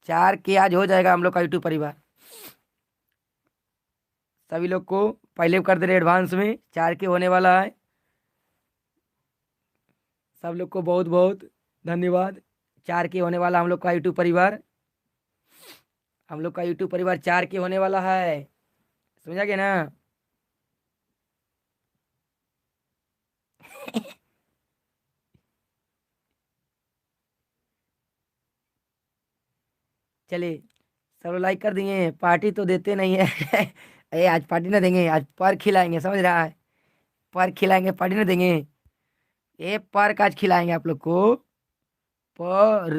4 के आज हो जाएगा हम लोग का यूट्यूब परिवार। सभी लोग को पहले कर दे रहे एडवांस में, 4 के होने वाला है। सब लोग को बहुत बहुत धन्यवाद। 4 के होने वाला हम लोग का यूट्यूब परिवार, हम लोग का यूट्यूब परिवार 4 के होने वाला है, समझा गया ना। चलिए सब लोग लाइक कर दिए, पार्टी तो देते नहीं है। अरे आज पार्टी ना देंगे, आज पर खिलाएंगे, समझ रहा है, पर खिलाएंगे, पार्टी ना देंगे। ये पर आज खिलाएंगे आप लोग को। पर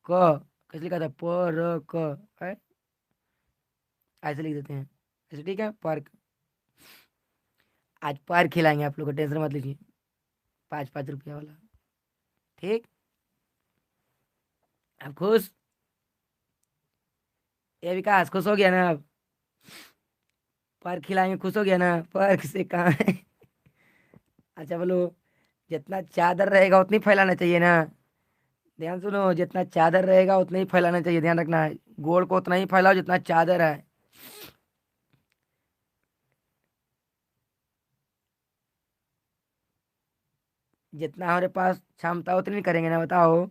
क कैसे लिखा था, पर क है? ऐसे लिख देते हैं, ऐसे ठीक है, पर आज पर खिलाएंगे आप लोग को, टेंशन मत लीजिए, 5-5 रुपया वाला, ठीक। अब खुश, ये विकास खुश हो गया ना अब। पर खिलाएंगे खुश हो गया ना, पर से कहाँ है। अच्छा बोलो, जितना चादर रहेगा उतनी फैलाना चाहिए ना। ध्यान सुनो, जितना चादर रहेगा उतना ही फैलाना चाहिए, ध्यान रखना है। गोल को उतना ही फैलाओ जितना चादर है। जितना हमारे पास क्षमता उतनी करेंगे ना, बताओ।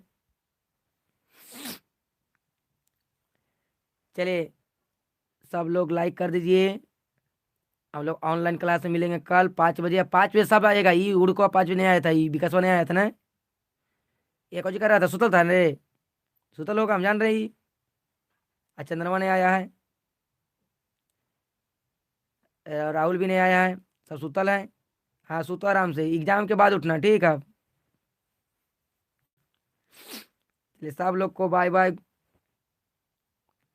चलिए, सब लोग लाइक कर दीजिए। हम लोग ऑनलाइन क्लास में मिलेंगे कल 5 बजे। 5 बजे सब आएगा। ये उड़को 5 बजे नहीं आया था, ये विकासवा नहीं आया था ना। ये कुछ कर रहा था, सुतल था रे। सुतल होगा, हम जान रहे ही। चंद्रमा नहीं आया है। राहुल भी नहीं आया है। सब सुतल है। हाँ, सुतो आराम से, एग्जाम के बाद उठना, ठीक है। चलिए सब लोग को बाय बाय।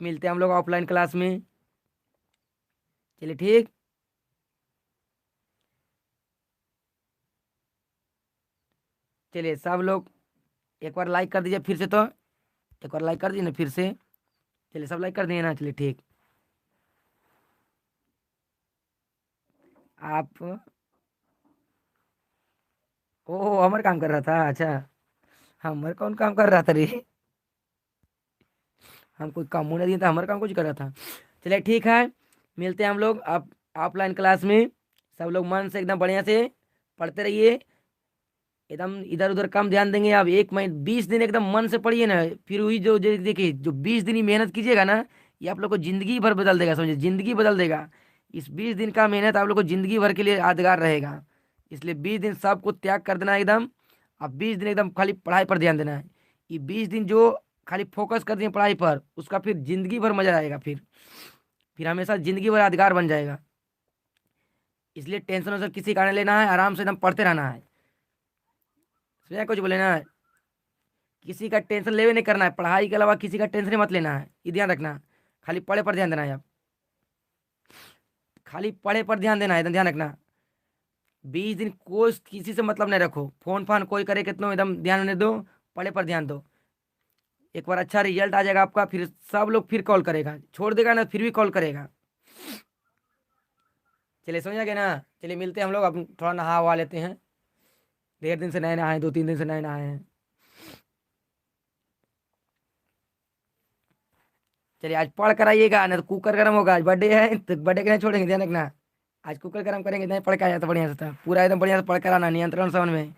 मिलते हैं हम लोग ऑफलाइन क्लास में। चलिए ठीक। चलिए सब लोग एक बार लाइक कर दीजिए फिर से तो। एक बार लाइक कर दीजिए ना फिर से। चलिए सब लाइक कर दिए ना, चलिए ठीक। आप। ओ, अमर काम कर रहा था, अच्छा। हमर कौन काम कर रहा था रे। हम कोई काम नहीं दिया था, हमारा काम कुछ कर रहा था। चलिए ठीक है। मिलते हैं हम लोग आप ऑफलाइन क्लास में। सब लोग मन से एकदम बढ़िया से पढ़ते रहिए। एकदम इधर उधर कम ध्यान देंगे। आप 1 महीने 20 दिन एकदम मन से पढ़िए ना। फिर वही जो देखिए, जो 20 दिन ही मेहनत कीजिएगा ना, ये आप लोग को जिंदगी भर बदल देगा, समझिए जिंदगी बदल देगा। इस 20 दिन का मेहनत आप लोग को जिंदगी भर के लिए यादगार रहेगा। इसलिए 20 दिन सबको त्याग कर देना है एकदम। अब 20 दिन एकदम खाली पढ़ाई पर ध्यान देना है। ये 20 दिन जो खाली फोकस कर दिए पढ़ाई पर, उसका फिर जिंदगी भर मजा आएगा। फिर हमेशा जिंदगी भर यादगार बन जाएगा। इसलिए टेंशन वेंशन किसी कारण लेना है, आराम से एकदम पढ़ते रहना है। समझा, कुछ बोले ना। किसी का टेंशन लेवे नहीं करना है, पढ़ाई के अलावा किसी का टेंशन मत लेना है, ये ध्यान रखना। खाली पढ़े पर ध्यान देना है। आप खाली पढ़े पर ध्यान देना है, एकदम ध्यान रखना। 20 दिन कोई किसी से मतलब नहीं रखो, फोन फान कोई करे कितना, एकदम ध्यान नहीं दो। पढ़े पर ध्यान दो। एक बार अच्छा रिजल्ट आ जाएगा आपका, फिर सब लोग फिर कॉल करेगा, छोड़ देगा ना फिर भी कॉल करेगा। चलिए समझ आ गया ना। चलिए मिलते हैं हम लोग, अब थोड़ा नहा वहा लेते हैं। ढेर दिन से नए नहाए, 2 3 दिन से नए नहाए हैं। चलिए आज पढ़ कर आइएगा, नहीं तो कुकर गर्म होगा। आज बर्थडे है तो बर्थडे के नहीं छोड़ेंगे, ध्यान रखना। आज कुकर गर्म करेंगे, नहीं पढ़ के आ जाता बढ़िया से था, पूरा एकदम बढ़िया से पढ़ कर आना, नियंत्रण समझ में।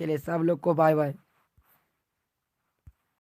चलिए सब लोग को बाय बाय।